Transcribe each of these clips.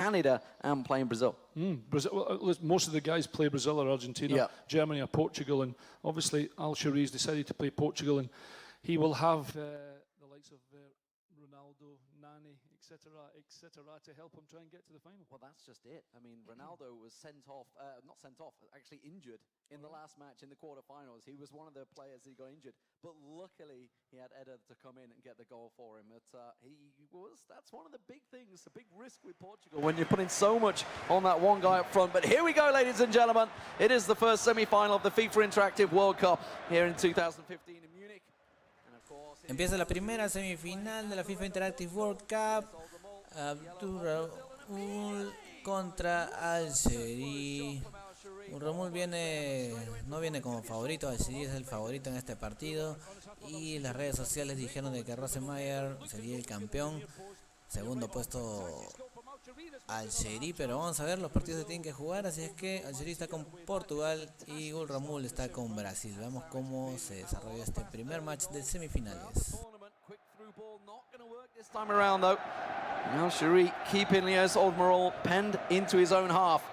Canada and playing Brazil. Brazil. Well, most of the guys play Brazil or Argentina, Germany or Portugal, and obviously Al-Shari's decided to play Portugal, and he will have the likes of Ronaldo, Nani, etc., to help him try and get to the final. Well, that's just it. I mean, Ronaldo was actually injured in the last match in the quarterfinals. He was one of the players who got injured, but luckily he had Eder to come in and get the goal for him. But that's one of the big things, a big risk with Portugal when you're putting so much on that one guy up front. But here we go, ladies and gentlemen. It is the first semi-final of the FIFA Interactive World Cup here in 2015 in Munich. Empieza la primera semifinal de la FIFA Interactive World Cup. Abdul contra Al-Shari. Ramul no viene como favorito, Al-Shari es el favorito en este partido. Y las redes sociales dijeron de que Rosemeyer sería el campeón. Segundo puesto Al-Shari, pero vamos a ver, los partidos se tienen que jugar, así es que Al-Shari está con Portugal y Ramul está con Brasil. Veamos cómo se desarrolla este primer match de semifinales. This time around though, Al-Shari keeping Liège Oldmerol penned into his own half.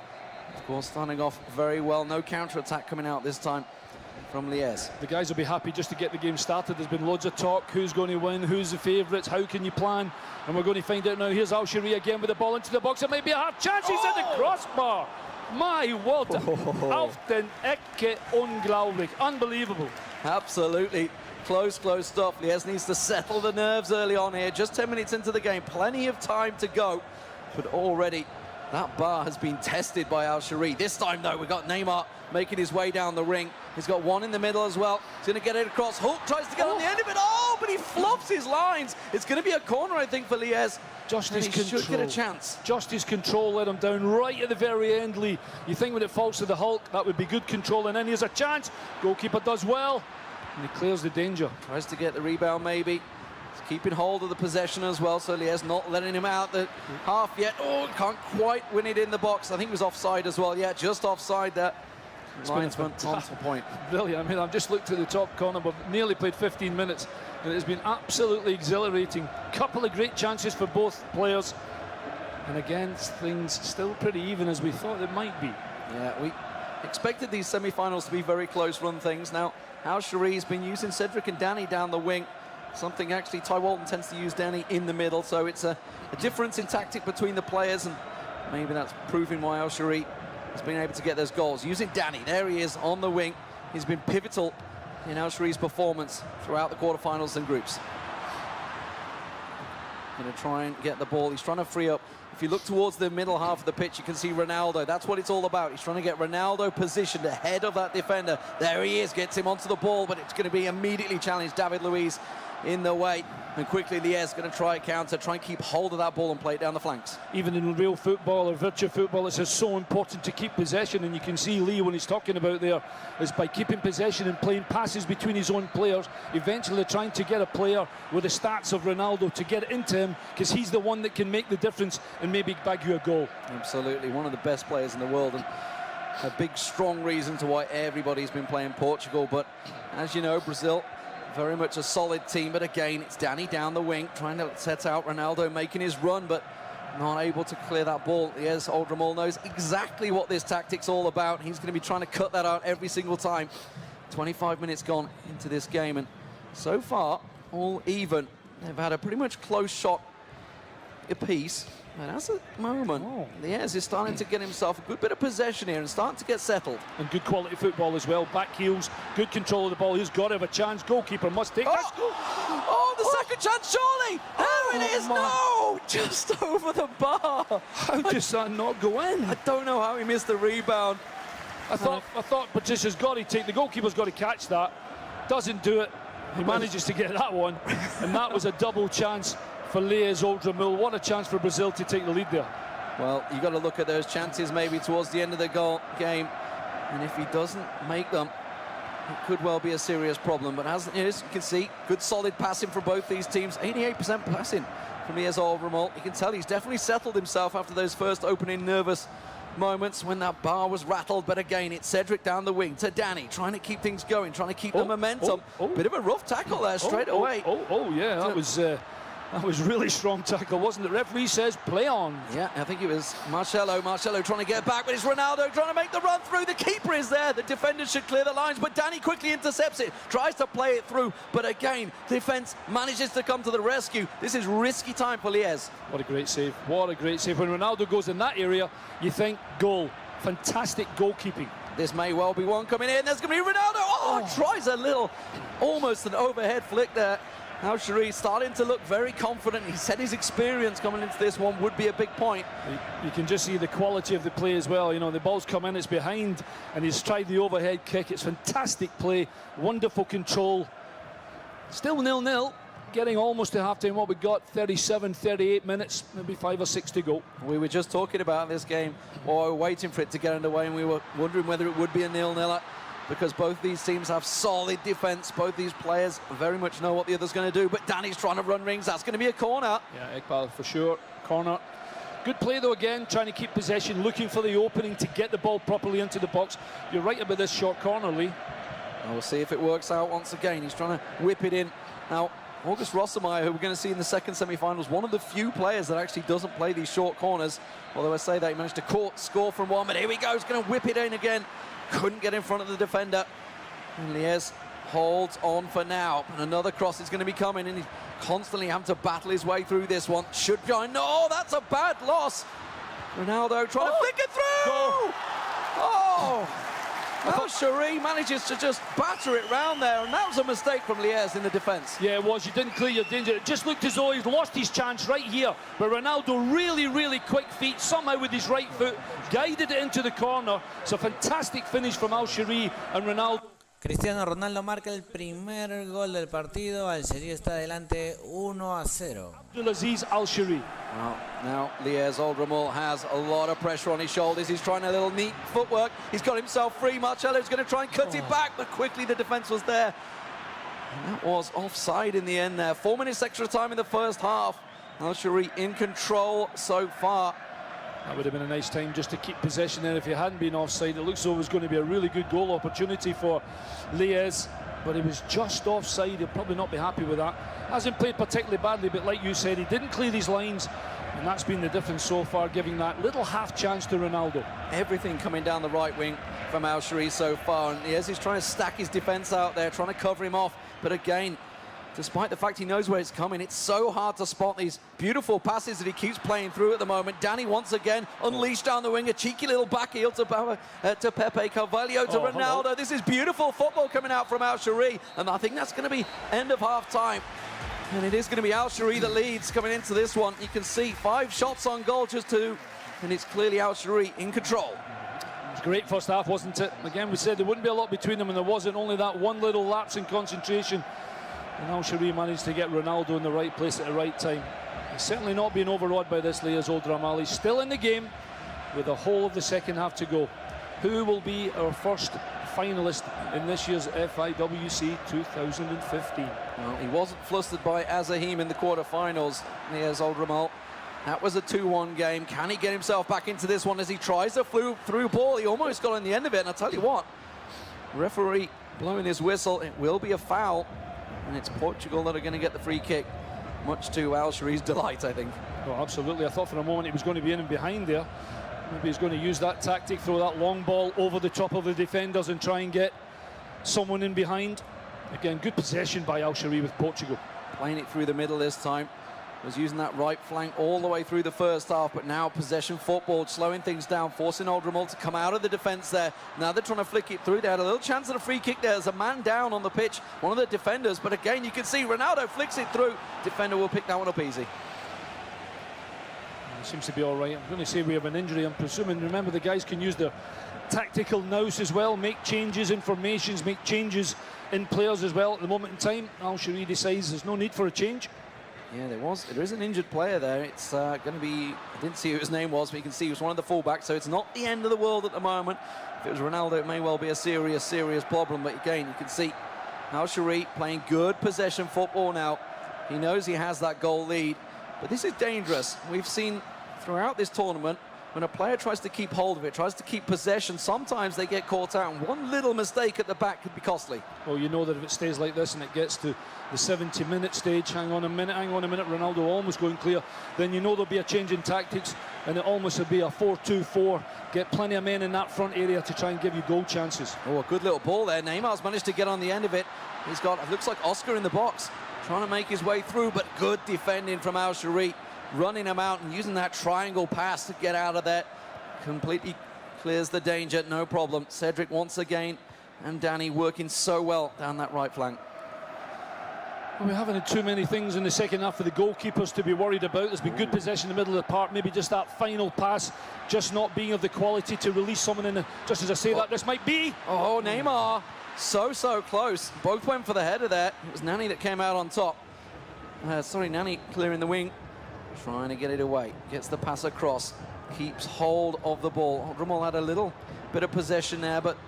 Of course, starting off very well, no counter-attack coming out this time from Liège. The guys will be happy just to get the game started. There's been loads of talk, who's going to win, who's the favourites, how can you plan? And we're going to find out now. Here's Al-Shari again with the ball into the box. It may be a half chance, he's in the crossbar. My word, auf den Ecke, unglaublich, unbelievable. Absolutely. Close stuff. Liège needs to settle the nerves early on here. Just 10 minutes into the game, plenty of time to go. But already that bar has been tested by Al-Shari. This time though, we've got Neymar making his way down the ring. He's got one in the middle as well. He's going to get it across. Hulk tries to get on the end of it. Oh, but he flops his lines. It's going to be a corner, I think, for Liège. Just his control. Should get a chance. Just his control let him down right at the very end, Lee. You think when it falls to the Hulk, that would be good control. And then here's a chance. Goalkeeper does well. And he clears the danger. Tries to get the rebound, maybe. He's keeping hold of the possession as well, so Liège not letting him out the half yet. Oh, can't quite win it in the box. I think it was offside as well. Yeah, just offside there. Linesman on point. Brilliant. I mean, I've just looked at the top corner. We've nearly played 15 minutes, and it's been absolutely exhilarating. Couple of great chances for both players. And again, things still pretty even as we thought it might be. Yeah, we expected these semi-finals to be very close run things. Now, Al-Shari's been using Cedric and Danny down the wing. Something actually Ty Walton tends to use Danny in the middle, so it's a difference in tactic between the players, and maybe that's proving why Al-Shari has been able to get those goals. Using Danny, there he is on the wing. He's been pivotal in Al-Shari's performance throughout the quarterfinals and groups. Going to try and get the ball. He's trying to free up. If you look towards the middle half of the pitch, you can see Ronaldo. That's what it's all about. He's trying to get Ronaldo positioned ahead of that defender. There he is, gets him onto the ball, but it's going to be immediately challenged. David Luiz in the way, and quickly Liège going to try a counter, try and keep hold of that ball and play it down the flanks. Even in real football or virtual football, it's just so important to keep possession, and you can see Lee, when he's talking about there, is by keeping possession and playing passes between his own players, eventually trying to get a player with the stats of Ronaldo to get into him, because he's the one that can make the difference and maybe bag you a goal. Absolutely, one of the best players in the world, and a big strong reason to why everybody's been playing Portugal. But as you know, Brazil, very much a solid team, but again, it's Danny down the wing, trying to set out Ronaldo, making his run, but not able to clear that ball. Yes, Oldramol knows exactly what this tactic's all about. He's going to be trying to cut that out every single time. 25 minutes gone into this game, and so far, all even. They've had a pretty much close shot apiece. And as a moment, Liège is starting to get himself a good bit of possession here and starting to get settled. And good quality football as well. Back heels, good control of the ball. He's got to have a chance. Goalkeeper must take this. Oh, the second chance, surely! There it is! No! Just over the bar. How does that not go in? I don't know how he missed the rebound. I thought Patricia's got to take, the goalkeeper's got to catch that. Doesn't do it. He manages to get that one. And that was a double chance for Liège Oldramil. What a chance for Brazil to take the lead there. Well, you've got to look at those chances maybe towards the end of the game. And if he doesn't make them, it could well be a serious problem. But as you can see, good solid passing from both these teams. 88% passing from Liège Oldramil. You can tell he's definitely settled himself after those first opening nervous moments when that bar was rattled. But again, it's Cedric down the wing to Danny, trying to keep things going, trying to keep the momentum. Bit of a rough tackle there straight away. Yeah, that was That was really strong tackle, wasn't it? Referee says play on. Yeah, I think it was Marcelo trying to get back, but it's Ronaldo trying to make the run through. The keeper is there. The defenders should clear the lines, but Danny quickly intercepts it, tries to play it through, but again, defense manages to come to the rescue. This is risky time for Lies. What a great save. What a great save. When Ronaldo goes in that area, you think goal. Fantastic goalkeeping. This may well be one coming in. There's going to be Ronaldo. Oh, tries a little, almost an overhead flick there. Now Shari starting to look very confident. He said his experience coming into this one would be a big point. You can just see the quality of the play as well. You know, the ball's come in, it's behind, and he's tried the overhead kick. It's fantastic play, wonderful control. Still 0-0, getting almost to half-time. What we got, 37, 38 minutes, maybe 5 or 6 to go. We were just talking about this game while we were waiting for it to get underway, and we were wondering whether it would be a 0-0. Because both these teams have solid defense. Both these players very much know what the other's going to do. But Danny's trying to run rings. That's going to be a corner. Yeah, Iqbal for sure. Corner. Good play though again, trying to keep possession, looking for the opening to get the ball properly into the box. You're right about this short corner, Lee. And we'll see if it works out once again. He's trying to whip it in. Now, August Rossemeyer, who we're going to see in the second semi-finals, one of the few players that actually doesn't play these short corners. Although I say that, he managed to score from one, but here we go. He's going to whip it in again. Couldn't get in front of the defender. And Lies holds on for now. And another cross is going to be coming, and he's constantly having to battle his way through this one. Should go. No, that's a bad loss. Ronaldo trying to flick it through. Oh! Well, Shari manages to just batter it round there, and that was a mistake from Lies in the defence. Yeah, it was. You didn't clear your danger. It just looked as though he's lost his chance right here. But Ronaldo, really, really quick feet, somehow with his right foot, guided it into the corner. It's a fantastic finish from Al-Shari and Ronaldo. Cristiano Ronaldo marca el primer gol del partido. Algeria está adelante 1-0. Abdulaziz Al-Shari. Well, now Lies Oldramul has a lot of pressure on his shoulders. He's trying a little neat footwork. He's got himself free. Marcello's going to try and cut it back, but quickly the defence was there. And that was offside in the end there. 4 minutes extra time in the first half. Al-Shari in control so far. That would have been a nice time just to keep possession there if he hadn't been offside. It looks as though it was going to be a really good goal opportunity for Lies, but he was just offside. He'll probably not be happy with that. Hasn't played particularly badly, but like you said, he didn't clear these lines, and that's been the difference so far, giving that little half chance to Ronaldo. Everything coming down the right wing from Al-Shari so far, and Lies is trying to stack his defence out there, trying to cover him off, but again, despite the fact he knows where it's coming, it's so hard to spot these beautiful passes that he keeps playing through at the moment. Danny once again unleashed down the wing, a cheeky little back heel to Pepe, Carvalho to Ronaldo. Hello. This is beautiful football coming out from Al-Shari, and I think that's going to be end of half-time. And it is going to be Al-Shari that leads coming into this one. You can see 5 shots on goal, just 2, and it's clearly Al-Shari in control. It was great first half, wasn't it? Again, we said there wouldn't be a lot between them, and there wasn't. Only that one little lapse in concentration. And Al-Shari managed to get Ronaldo in the right place at the right time. He's certainly not being overawed by this, Lias Oldramul. He's still in the game with the whole of the second half to go. Who will be our first finalist in this year's FIWC 2015? Well, he wasn't flustered by Azahim in the quarterfinals, Lias Oldramul. That was a 2-1 game. Can he get himself back into this one as he tries a through ball? He almost got on the end of it, and I tell you what, referee blowing his whistle, it will be a foul. And it's Portugal that are going to get the free kick, much to Al-Shari's delight, I think. Oh, absolutely. I thought for a moment he was going to be in and behind there. Maybe he's going to use that tactic, throw that long ball over the top of the defenders and try and get someone in behind. Again, good possession by Al-Shari with Portugal. Playing it through the middle this time. Was using that right flank all the way through the first half, but now possession football, slowing things down, forcing Oldramul to come out of the defence there. Now they're trying to flick it through. They had a little chance at a free kick there. There's a man down on the pitch, one of the defenders, but again, you can see Ronaldo flicks it through. Defender will pick that one up easy. It seems to be all right. I'm going to say we have an injury, I'm presuming. Remember, the guys can use their tactical nous as well, make changes in formations, make changes in players as well. At the moment in time, Al-Shari decides there's no need for a change. Yeah, there is an injured player there. It's going to be, I didn't see who his name was, but you can see he was one of the fullbacks, so it's not the end of the world at the moment. If it was Ronaldo, it may well be a serious problem, but again, you can see Al-Shari playing good possession football now. He knows he has that goal lead, but this is dangerous. We've seen throughout this tournament when a player tries to keep hold of it, tries to keep possession, sometimes they get caught out, and one little mistake at the back could be costly. Well, you know that if it stays like this and it gets to the 70-minute stage, hang on a minute, Ronaldo almost going clear, then you know there'll be a change in tactics, and it almost will be a 4-2-4. Get plenty of men in that front area to try and give you goal chances. Oh, a good little ball there. Neymar's managed to get on the end of it. He's got, it looks like Oscar in the box, trying to make his way through, but good defending from Al Shari, running him out and using that triangle pass to get out of that. Completely clears the danger, no problem. Cedric once again, and Danny working so well down that right flank. Well, we haven't had too many things in the second half for the goalkeepers to be worried about. There's been good possession in the middle of the park, maybe just that final pass just not being of the quality to release someone in the, just as I say that, this might be. Oh, Neymar, so close. Both went for the header there. It was Nani that came out on top. Sorry, Nani clearing the wing, trying to get it away. Gets the pass across, keeps hold of the ball. Drummond had a little bit of possession there, but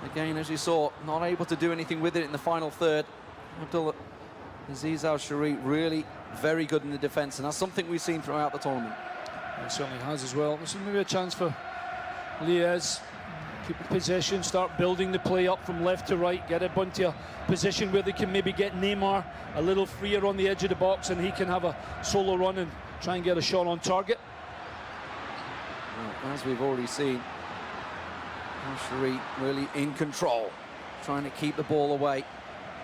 again, as you saw, not able to do anything with it in the final third. Aziz Al Shari really very good in the defence, and that's something we've seen throughout the tournament. It certainly has as well. This is maybe a chance for Liez. Keep possession, start building the play up from left to right, get a bunch of position where they can maybe get Neymar a little freer on the edge of the box, and he can have a solo run and try and get a shot on target. Well, as we've already seen, Al Shari really in control, trying to keep the ball away.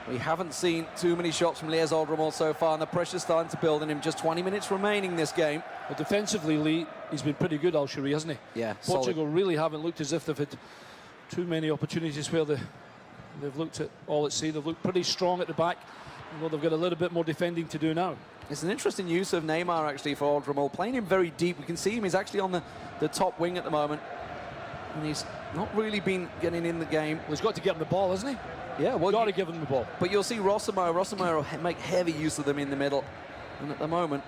We haven't seen too many shots from Liez Oldramol so far, and the pressure's starting to build on him. Just 20 minutes remaining this game. Well, defensively, Lee, he's been pretty good, Al Shari, hasn't he? Yeah, Portugal solid. really haven't looked as if they've had too many opportunities where they've looked at all at sea. They've looked pretty strong at the back, although they've got a little bit more defending to do now. It's an interesting use of Neymar, actually, for Oldramol. Playing him very deep. We can see him, he's actually on the top wing at the moment. And he's not really been getting in the game. Well, he's got to get him the ball, hasn't he? Yeah, well, got to give him the ball. But you'll see Rossimo will make heavy use of them in the middle. And at the moment,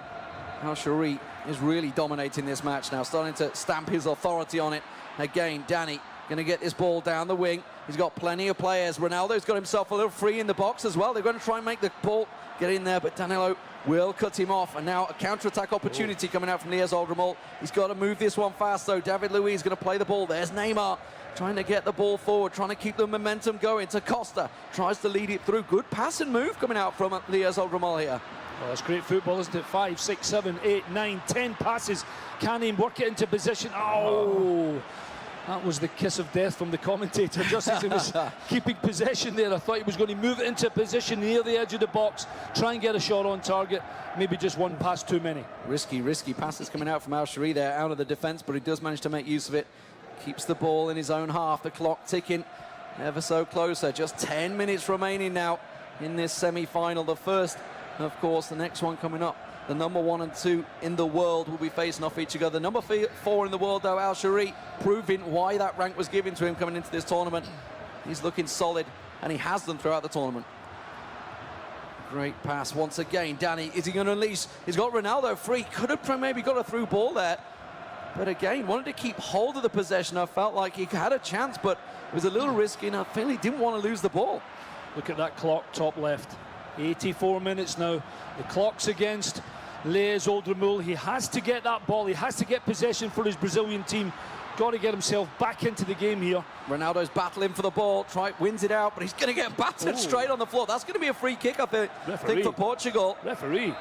Al Shari is really dominating this match now, starting to stamp his authority on it. Again, Danny going to get this ball down the wing. He's got plenty of players. Ronaldo's got himself a little free in the box as well. They're going to try and make the ball get in there, but Danilo will cut him off. And now a counter-attack opportunity coming out from Liez Oldramol. He's got to move this one fast, though. David Luiz is going to play the ball. There's Neymar trying to get the ball forward, trying to keep the momentum going to Costa. Tries to lead it through. Good pass and move coming out from Liez Oldramol here. Well, that's great football, isn't it? 5, 6, 7, 8, 9, 10 passes. Can he work it into position? Oh! That was the kiss of death from the commentator, just as he was keeping possession there. I thought he was going to move it into position near the edge of the box, try and get a shot on target. Maybe just one pass too many. Risky passes coming out from Al Shari there, out of the defence, but he does manage to make use of it. Keeps the ball in his own half, the clock ticking ever so closer. Just 10 minutes remaining now in this semi-final. The first, of course, the next one coming up. The number 1 and 2 in the world will be facing off each other. Number 4 in the world, though, Al Shari, proving why that rank was given to him coming into this tournament. He's looking solid, and he has them throughout the tournament. Great pass once again. Danny, is he going to unleash? He's got Ronaldo free. Could have maybe got a through ball there. But again, wanted to keep hold of the possession. I felt like he had a chance, but it was a little risky, and I feel he didn't want to lose the ball. Look at that clock, top left. 84 minutes now. The clock's against Liez Oldramol. He has to get that ball. He has to get possession for his Brazilian team. Got to get himself back into the game here. Ronaldo's battling for the ball. Wins it out, but he's going to get battered straight on the floor. That's going to be a free kick, I think, for Portugal. Referee.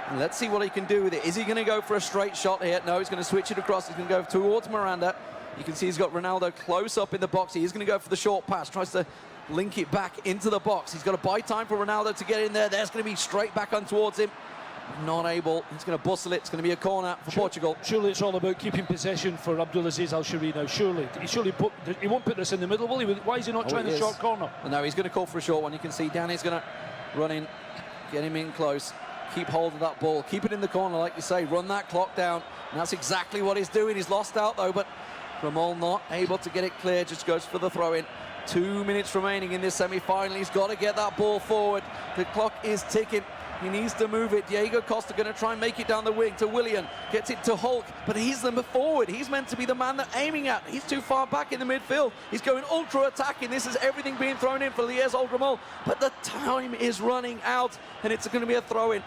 And let's see what he can do with it. Is he going to go for a straight shot here? No, he's going to switch it across. He's going to go towards Miranda. You can see he's got Ronaldo close up in the box. He is going to go for the short pass. Tries to link it back into the box. He's got to buy time for Ronaldo to get in there. There's going to be straight back on towards him. Not able. He's going to bustle it. It's going to be a corner for Portugal. Surely it's all about keeping possession for Abdulaziz Al Shari now. Surely. He won't put this in the middle, will he? Why is he not trying the short corner? No, he's going to call for a short one. You can see Danny's going to run in, get him in close. Keep hold of that ball. Keep it in the corner, like you say. Run that clock down. And that's exactly what he's doing. He's lost out, though, but Ramon not able to get it clear. Just goes for the throw-in. 2 minutes remaining in this semi-final. He's got to get that ball forward. The clock is ticking. He needs to move it. Diego Costa going to try and make it down the wing to Willian. Gets it to Hulk, but he's the forward. He's meant to be the man they're aiming at. He's too far back in the midfield. He's going ultra-attacking. This is everything being thrown in for Liez Oldramol, but the time is running out, and it's going to be a throw-in.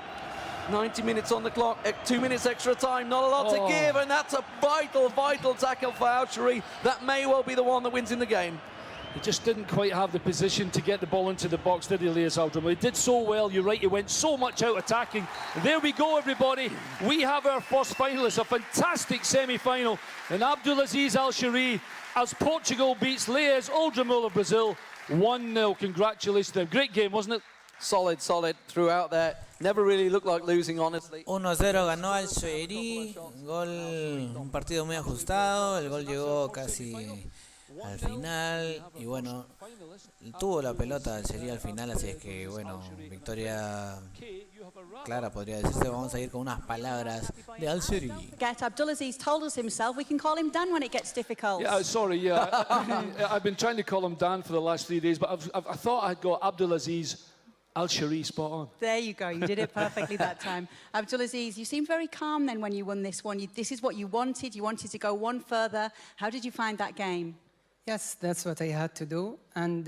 90 minutes on the clock, 2 minutes extra time, not a lot to give, and that's a vital tackle for Al-Shari. That may well be the one that wins in the game. He just didn't quite have the position to get the ball into the box, did he, Elias Aldrin? He did so well, you're right, he went so much out attacking. There we go, everybody. We have our first finalist, a fantastic semi-final. And Abdulaziz Al-Shari, as Portugal beats Elias Aldrin of Brazil, 1-0. Congratulations to them. Great game, wasn't it? Solid throughout there. Never really looked like losing, honestly. 1-0 ganó Al-Shari, un partido muy ajustado, el gol llegó casi al final y bueno, tuvo la pelota Al-Shari al final, así es que bueno, victoria clara podría decirse. Vamos a ir con unas palabras de Al-Shari. Abdulaziz told us himself we can call him Dan when it gets difficult. Yeah, sorry, yeah. I've been trying to call him Dan for the last 3 days, but I thought I'd got Abdulaziz Al-Shari spot on. There you go, you did it perfectly that time. Abdulaziz, you seemed very calm then when you won this one. This is what you wanted to go one further. How did you find that game? Yes, that's what I had to do, and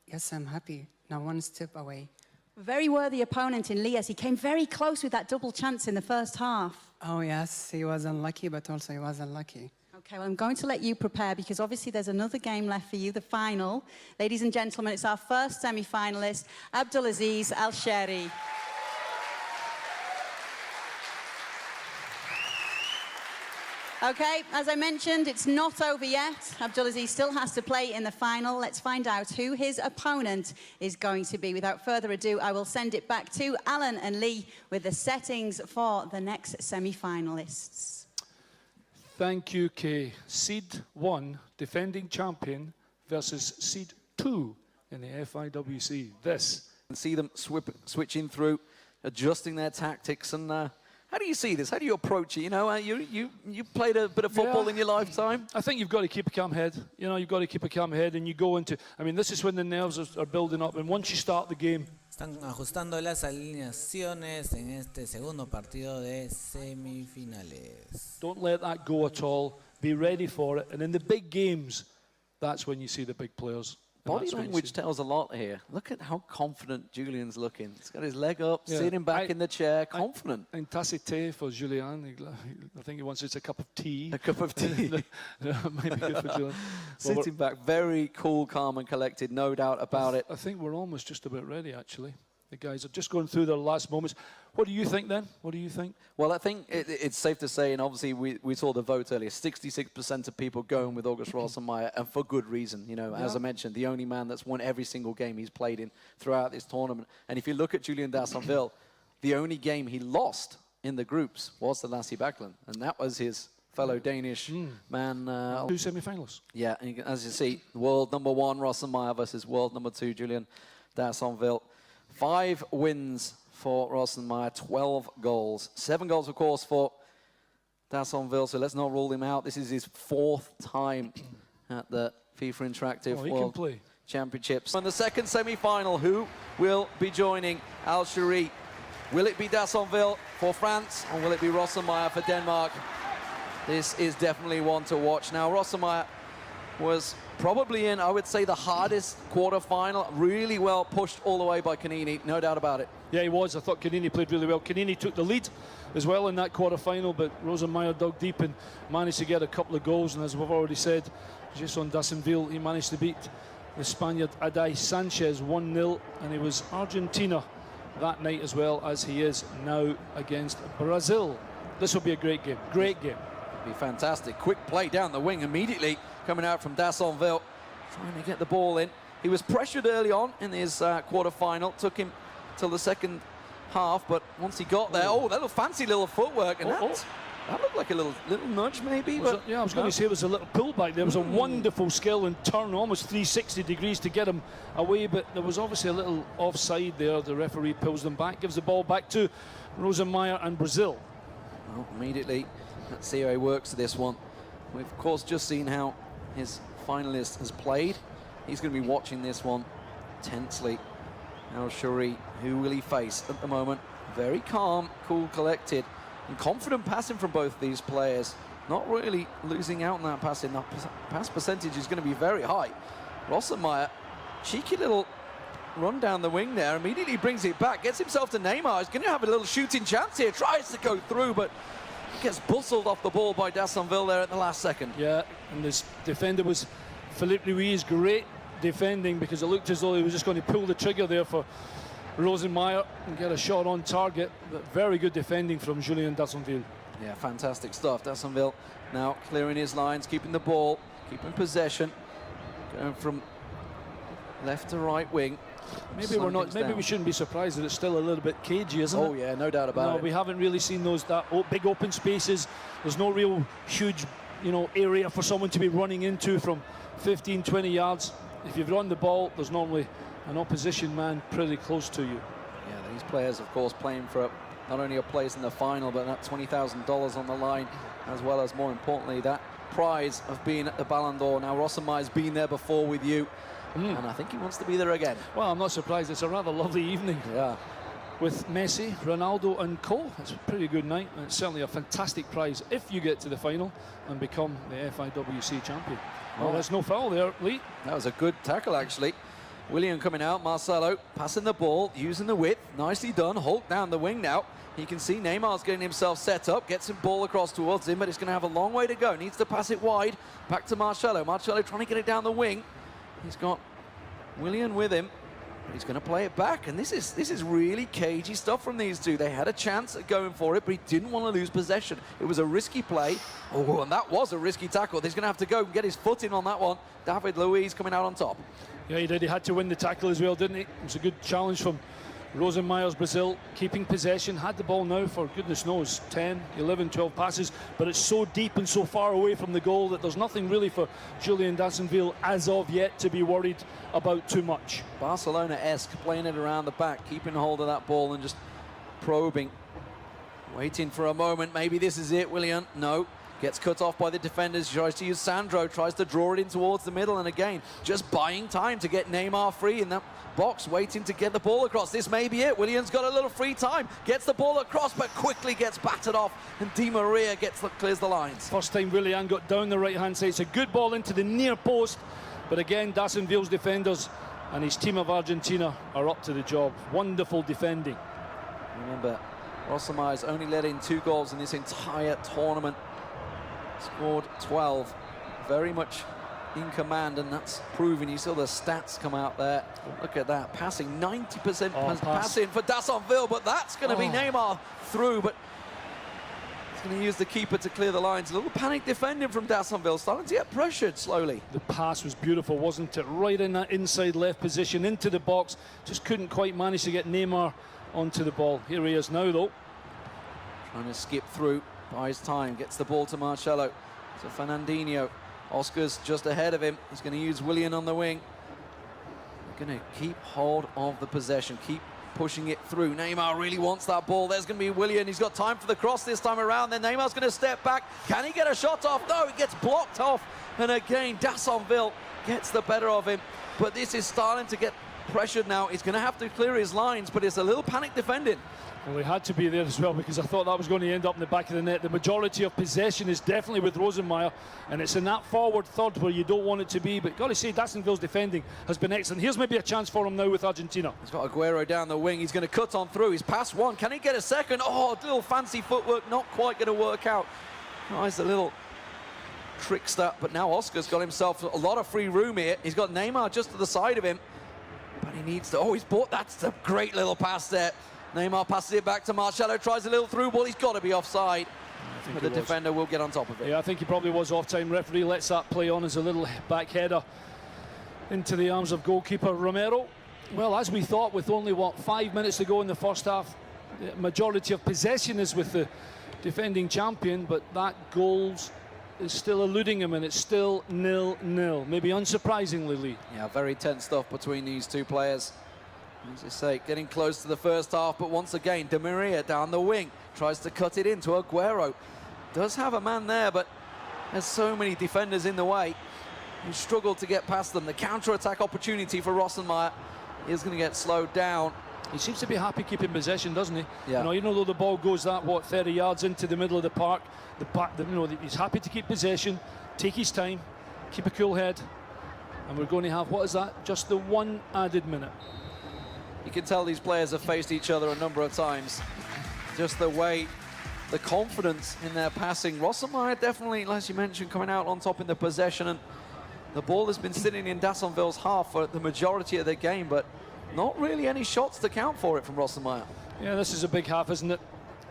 yes, I'm happy. Now 1 step away. Very worthy opponent in Elias. He came very close with that double chance in the first half. Oh yes, he was unlucky, but also he was unlucky. Okay, well, I'm going to let you prepare because obviously there's another game left for you, the final. Ladies and gentlemen, it's our first semi-finalist, Abdulaziz Al-Shari. Okay, as I mentioned, it's not over yet. Abdulaziz still has to play in the final. Let's find out who his opponent is going to be. Without further ado, I will send it back to Alan and Lee with the settings for the next semi-finalists. Thank you, Kay. Seed 1, defending champion, versus Seed 2 in the FIWC. This. And see them switching through, adjusting their tactics. And how do you see this? How do you approach it? You know, you played a bit of football in your lifetime. I think you've got to keep a calm head. You know, you've got to keep a calm head, and you go into. I mean, this is when the nerves are building up, and once you start the game. Están ajustando las alineaciones en este segundo partido de semifinales. Don't let that go at all. Be ready for it. And in the big games, that's when you see the big players. Body language tells a lot here. Look at how confident Julian's looking. He's got his leg up, sitting back in the chair, confident. And tacite for Julian. I think he wants just a cup of tea. A cup of tea. Maybe good for Julian. Sitting back, very cool, calm and collected, no doubt about it. I think we're almost just about ready, actually. The guys are just going through their last moments. What do you think, then? What do you think? Well, I think it's safe to say, and obviously we saw the vote earlier, 66% of people going with August Rossenmeier, and for good reason. You know, as I mentioned, the only man that's won every single game he's played in throughout this tournament. And if you look at Julian Dassonville, the only game he lost in the groups was the Lassie Backlund, and that was his fellow Danish man. 2 semi-finals. Yeah, and as you see, world number 1 Rossenmeier versus world number 2 Julian Dassonville. 5 wins for Rossenmeier, 12 goals. 7 goals, of course, for Dassonville, so let's not rule him out. This is his 4th time at the FIFA Interactive World Championships. In the second semi-final, who will be joining Al-Shari? Will it be Dassonville for France, or will it be Rossenmeier for Denmark? This is definitely one to watch. Now, Rossenmeier was probably in, I would say, the hardest quarter-final. Really well pushed all the way by Canini, no doubt about it. Yeah, he was. I thought Canini played really well. Canini took the lead as well in that quarter-final, but Rossenmeier dug deep and managed to get a couple of goals. And as we've already said, Jason Dassonville, he managed to beat the Spaniard Adai Sanchez 1-0, and he was Argentina that night as well as he is now against Brazil. This will be a great game. Great game. It'll be fantastic. Quick play down the wing immediately coming out from Dassonville, trying to get the ball in. He was pressured early on in his quarter-final. Took him till the second half, but once he got there, that little fancy little footwork, and that looked like a little nudge maybe. But yeah, I was going to say it was a little pullback. There was a wonderful skill and turn, almost 360 degrees to get him away, but there was obviously a little offside there. The referee pulls them back, gives the ball back to Rossenmeier and Brazil. Well, immediately, let's see how he works this one. We've, of course, just seen how his finalist has played. He's going to be watching this one tensely. Al-Shari, who will he face at the moment? Very calm, cool, collected, and confident passing from both of these players. Not really losing out on that passing. That pass percentage is going to be very high. Rossenmeier, cheeky little run down the wing there, immediately brings it back, gets himself to Neymar. He's going to have a little shooting chance here, tries to go through, but gets bustled off the ball by Dassonville there at the last second. Yeah, and this defender was Philippe Luis. Great defending, because it looked as though he was just going to pull the trigger there for Rosenmeier and get a shot on target. But very good defending from Julien Dassonville. Yeah, fantastic stuff. Dassonville now clearing his lines, keeping the ball, keeping possession, going from left to right wing. Maybe we're not. Maybe we shouldn't be surprised that it's still a little bit cagey, isn't it? Oh yeah, no doubt about it. We haven't really seen those big open spaces. There's no real huge, area for someone to be running into from 15, 20 yards. If you've run the ball, there's normally an opposition man pretty close to you. Yeah, these players, of course, playing for not only a place in the final, but that $20,000 on the line, as well as, more importantly, that prize of being at the Ballon d'Or. Now, Rosenmeier's been there before with you, and I think he wants to be there again. Well, I'm not surprised. It's a rather lovely evening. Yeah. With Messi, Ronaldo and co. It's a pretty good night, and it's certainly a fantastic prize if you get to the final and become the FIWC champion. Well, there's no foul there, Lee. That was a good tackle, actually. Willian coming out, Marcelo passing the ball, using the width. Nicely done. Hulk down the wing now. You can see Neymar's getting himself set up, gets some ball across towards him, but it's going to have a long way to go. Needs to pass it wide. Back to Marcelo. Marcelo trying to get it down the wing. He's got Willian with him. He's going to play it back, and this is really cagey stuff from these two. They had a chance at going for it, but he didn't want to lose possession. It was a risky play. Oh, and that was a risky tackle. He's going to have to go and get his foot in on that one. David Luiz coming out on top. Yeah, he did. He had to win the tackle as well, didn't he? It was a good challenge from Rosenmeier's Brazil, keeping possession, had the ball now for goodness knows 10, 11, 12 passes, but it's so deep and so far away from the goal that there's nothing really for Julien Dassonville as of yet to be worried about too much. Barcelona-esque, playing it around the back, keeping hold of that ball and just probing, waiting for a moment. Maybe this is it. Willian, no. Gets cut off by the defenders, tries to use Sandro, tries to draw it in towards the middle, and again, just buying time to get Neymar free in that box, waiting to get the ball across. This may be it. Willian's got a little free time, gets the ball across, but quickly gets battered off, and Di Maria clears the lines. First time Willian got down the right-hand side. It's a good ball into the near post, but again, Dassonville's defenders and his team of Argentina are up to the job. Wonderful defending. Remember, Rosenmeier's only let in 2 goals in this entire tournament. Scored 12, very much in command, and that's proven. You saw the stats come out there. Look at that, passing 90% passing for Dassonville, but that's going to be Neymar through, but he's going to use the keeper to clear the lines. A little panic defending from Dassonville, starting to get pressured slowly. The pass was beautiful, wasn't it? Right in that inside left position, into the box. Just couldn't quite manage to get Neymar onto the ball. Here he is now, though. Trying to skip through. Buys time, gets the ball to Marcelo, to Fernandinho. Oscar's just ahead of him. He's going to use Willian on the wing. Going to keep hold of the possession, keep pushing it through. Neymar really wants that ball. There's going to be Willian. He's got time for the cross this time around. Then Neymar's going to step back. Can he get a shot off? No, it gets blocked off. And again, Dassonville gets the better of him. But this is starting to get pressured now. He's going to have to clear his lines, but it's a little panic defending. Well, he had to be there as well, because I thought that was going to end up in the back of the net. The majority of possession is definitely with Rosenmeier, and it's in that forward third where you don't want it to be. But got to say, Dassonville's defending has been excellent. Here's maybe a chance for him now with Argentina. He's got Aguero down the wing. He's going to cut on through. He's past one. Can he get a second? Oh, a little fancy footwork, not quite going to work out. Nice, a little trickster. But now Oscar's got himself a lot of free room here. He's got Neymar just to the side of him, but he needs to. Oh, he's bought. That's a great little pass there. Neymar passes it back to Marcelo, tries a little through ball. He's got to be offside, but the defender will get on top of it. Yeah, I think he probably was off-time. Referee lets that play on as a little back header into the arms of goalkeeper Romero. Well, as we thought, with only, 5 minutes to go in the first half, the majority of possession is with the defending champion, but that goals is still eluding him, and it's still 0-0. Maybe unsurprisingly, Lee. Yeah, very tense stuff between these two players. As I say, getting close to the first half, but once again, Di Maria down the wing, tries to cut it into Aguero. Does have a man there, but there's so many defenders in the way. He struggled to get past them. The counter-attack opportunity for Rosenmeier is going to get slowed down. He seems to be happy keeping possession, doesn't he? Yeah. Even though the ball goes that, 30 yards into the middle of the park, he's happy to keep possession, take his time, keep a cool head, and we're going to have, what is that? Just the one added minute. You can tell these players have faced each other a number of times. Just the way, the confidence in their passing. Rossenmeier definitely, as you mentioned, coming out on top in the possession, and the ball has been sitting in Dassonville's half for the majority of the game, but not really any shots to count for it from Rossenmeier. Yeah, this is a big half, isn't it?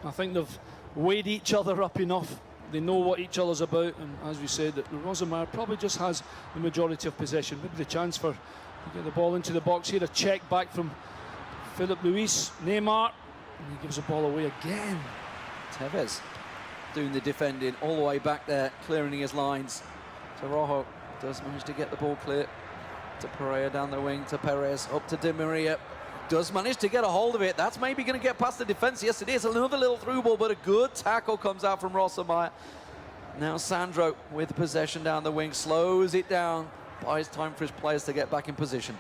I think they've weighed each other up enough. They know what each other's about, and as we said, that Rossenmeier probably just has the majority of possession. Maybe the chance for to get the ball into the box here. A check back from Philip Luis, Neymar, and he gives the ball away again. Tevez doing the defending all the way back there, clearing his lines. Rojo does manage to get the ball clear to Pereira down the wing, to Perez, up to Di Maria. Does manage to get a hold of it. That's maybe going to get past the defense. Yes, it is. Another little through ball, but a good tackle comes out from Rossenmeier. Now Sandro with possession down the wing, slows it down, buys time for his players to get back in position.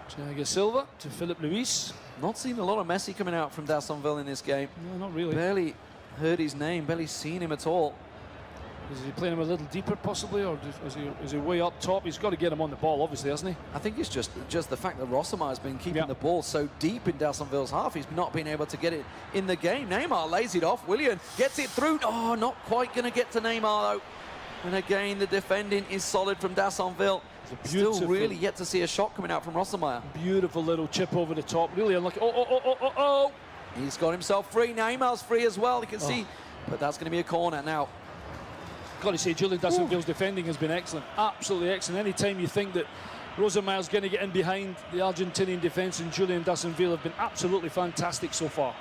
Thiago Silva to Philip Luis. Not seen a lot of Messi coming out from Dassonville in this game. No, not really. Barely heard his name, barely seen him at all. Is he playing him a little deeper possibly, or is he way up top? He's got to get him on the ball, obviously, hasn't he? I think it's just the fact that Rossenmeier's been keeping the ball so deep in Dassonville's half. He's not been able to get it in the game. Neymar lays it off. Willian gets it through. Oh, not quite going to get to Neymar, though. And again, the defending is solid from Dassonville. Still really yet to see a shot coming out from Rossenmeier. Beautiful little chip over the top. Really unlucky. Oh. He's got himself free. Neymar's free as well. You can see, but that's going to be a corner now. Got to say, Julian Dassonville's defending has been excellent. Absolutely excellent. Anytime you think that Rossenmeier's going to get in behind the Argentinian defence, and Julian Dassonville have been absolutely fantastic so far.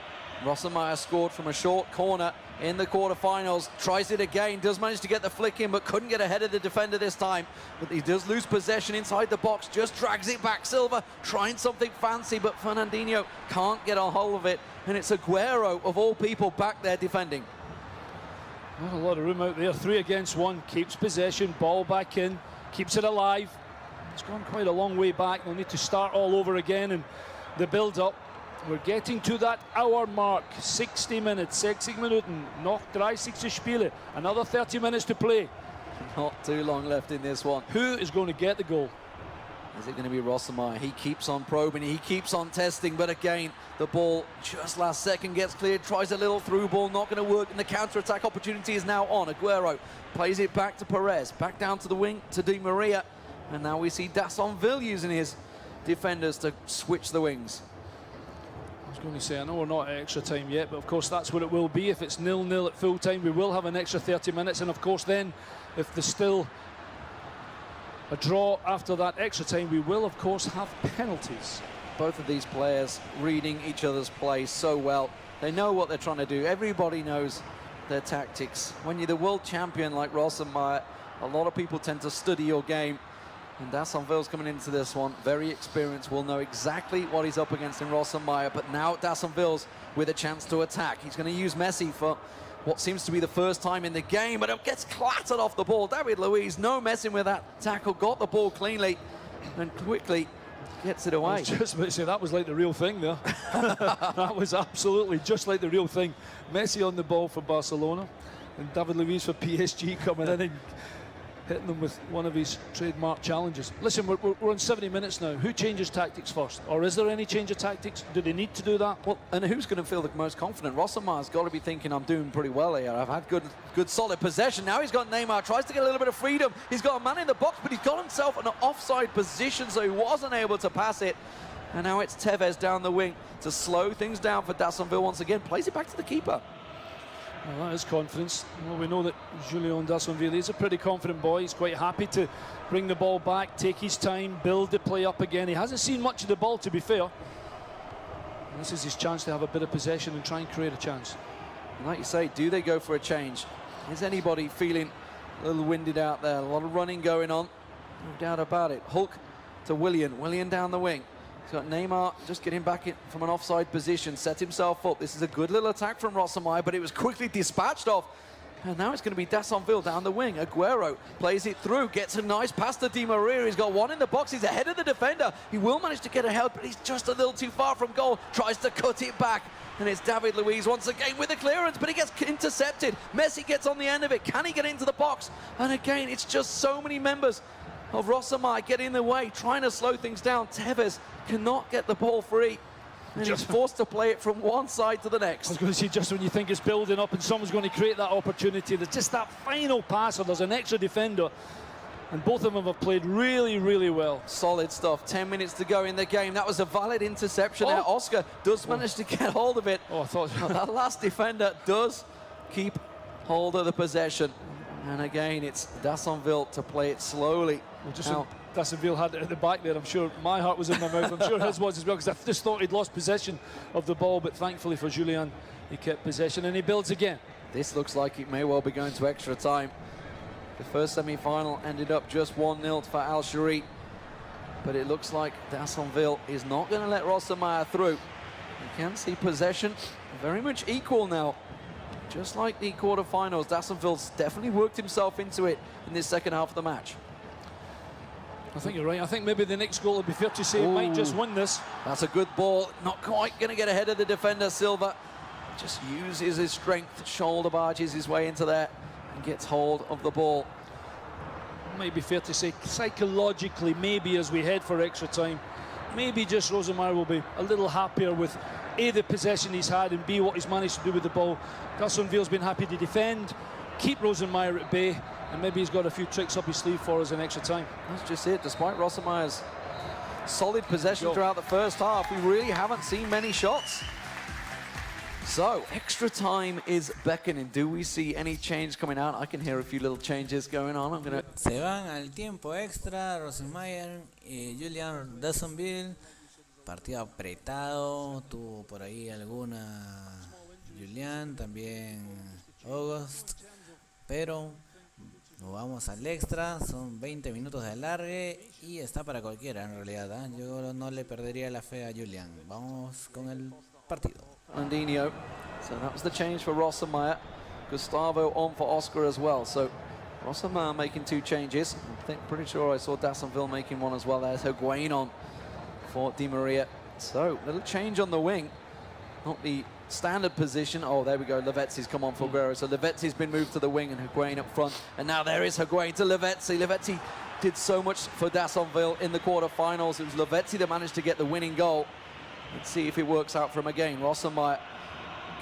Rossenmeier scored from a short corner in the quarterfinals, tries it again, does manage to get the flick in, but couldn't get ahead of the defender this time. But he does lose possession inside the box, just drags it back. Silva trying something fancy, but Fernandinho can't get a hold of it. And it's Aguero, of all people, back there defending. Not a lot of room out there. 3 against 1, keeps possession, ball back in, keeps it alive. It's gone quite a long way back. They'll need to start all over again, and the build-up. We're getting to that hour mark. 60 minutes, 60 Minuten, noch 30 Spiele. Another 30 minutes to play. Not too long left in this one. Who is going to get the goal? Is it going to be Rossenmeier? He keeps on probing, he keeps on testing, but again, the ball just last second gets cleared, tries a little through ball, not going to work, and the counter-attack opportunity is now on. Aguero plays it back to Perez, back down to the wing to Di Maria, and now we see Dassonville using his defenders to switch the wings. I was going to say, I know we're not at extra time yet, but of course that's what it will be. If it's 0-0 at full time, we will have an extra 30 minutes, and of course then, if there's still a draw after that extra time, we will of course have penalties. Both of these players reading each other's play so well. They know what they're trying to do. Everybody knows their tactics. When you're the world champion like Rossenmeier, a lot of people tend to study your game. And Dassonville's coming into this one, very experienced, will know exactly what he's up against in Rossenmeier. But now Dassonville's with a chance to attack. He's going to use Messi for what seems to be the first time in the game, but it gets clattered off the ball. David Luiz, no messing with that tackle, got the ball cleanly and quickly gets it away. I was just about to say, that was like the real thing there. That was absolutely just like the real thing. Messi on the ball for Barcelona, and David Luiz for PSG coming in and hitting them with one of his trademark challenges. Listen, we're on 70 minutes now. Who changes tactics first? Or is there any change of tactics? Do they need to do that? Well, and who's going to feel the most confident? Rossenmeier's got to be thinking, I'm doing pretty well here. I've had good solid possession. Now he's got Neymar, tries to get a little bit of freedom. He's got a man in the box, but he's got himself an offside position, so he wasn't able to pass it. And now it's Tevez down the wing to slow things down for Dassonville once again. Plays it back to the keeper. Well, that is confidence. Well, we know that Julian Dassonville is a pretty confident boy. He's quite happy to bring the ball back, take his time, build the play up again. He hasn't seen much of the ball, to be fair. And this is his chance to have a bit of possession and try and create a chance. And like you say, do they go for a change? Is anybody feeling a little winded out there? A lot of running going on, no doubt about it. Hulk to Willian. Willian down the wing. He's got Neymar just getting back in from an offside position, set himself up. This is a good little attack from Rossenmeier, but it was quickly dispatched off. And now it's going to be Dassonville down the wing. Aguero plays it through, gets a nice pass to Di Maria. He's got one in the box. He's ahead of the defender. He will manage to get ahead, but he's just a little too far from goal. Tries to cut it back. And it's David Luiz once again with the clearance, but he gets intercepted. Messi gets on the end of it. Can he get into the box? And again, it's just so many members of Rosamai getting in the way, trying to slow things down. Tevez cannot get the ball free. And he's forced to play it from one side to the I next. was going to say, just when you think it's building up and someone's going to create that opportunity, there's just that final pass, or there's an extra defender. And both of them have played really, really well. Solid stuff. 10 minutes to go in the game. That was a valid interception there. Oscar does manage to get hold of it. Oh, I thought... That last defender does keep hold of the possession. And again, it's Dassonville to play it slowly. Well, just Dassonville had it at the back there. I'm sure my heart was in my mouth. I'm sure his was as well, because I just thought he'd lost possession of the ball. But thankfully for Julian, he kept possession and he builds again. This looks like it may well be going to extra time. The first semi-final ended up just 1-0 for Al Sharit. But it looks like Dassonville is not going to let Rossamayer through. You can see possession very much equal now. Just like the quarterfinals, Dassonville's definitely worked himself into it in this second half of the match. I think you're right. I think maybe the next goal would be fair to say it might just win this. That's a good ball. Not quite going to get ahead of the defender, Silva. Just uses his strength, shoulder barges his way into there and gets hold of the ball. Might be fair to say psychologically, maybe as we head for extra time, maybe just Rosamire will be a little happier with A, the possession he's had, and B, what he's managed to do with the ball. Dassonville's been happy to defend, keep Rosamire at bay, and maybe he's got a few tricks up his sleeve for us in extra time. That's just it. Despite Rossamaier's solid possession throughout the first half, we really haven't seen many shots. So, extra time is beckoning. Do we see any change coming out? I can hear a few little changes going on. I'm going to... Se van al tiempo extra, Rosemeyer y Julian Dassonville. Partido apretado, tuvo por ahí alguna Julian, también August. Pero nos vamos al extra, son 20 minutos de alargue y está para cualquiera en realidad. Yo no le perdería la fe a Julian. Vamos con el partido. Landinho. So that was the change for Rossamayer. Gustavo on for Oscar as well. So Rossamayer making two changes. Pretty sure I saw Dassonville making one as well. There's Higuain on for Di Maria. So little change on the wing. Not the standard position. Oh, there we go. Lavezzi's come on for Guerrero. So Lavezzi's been moved to the wing and Higuain up front. And now there is Higuain to Lavezzi. Lavezzi did so much for Dassonville in the quarterfinals. It was Lavezzi that managed to get the winning goal. Let's see if it works out for him again. Rossamayer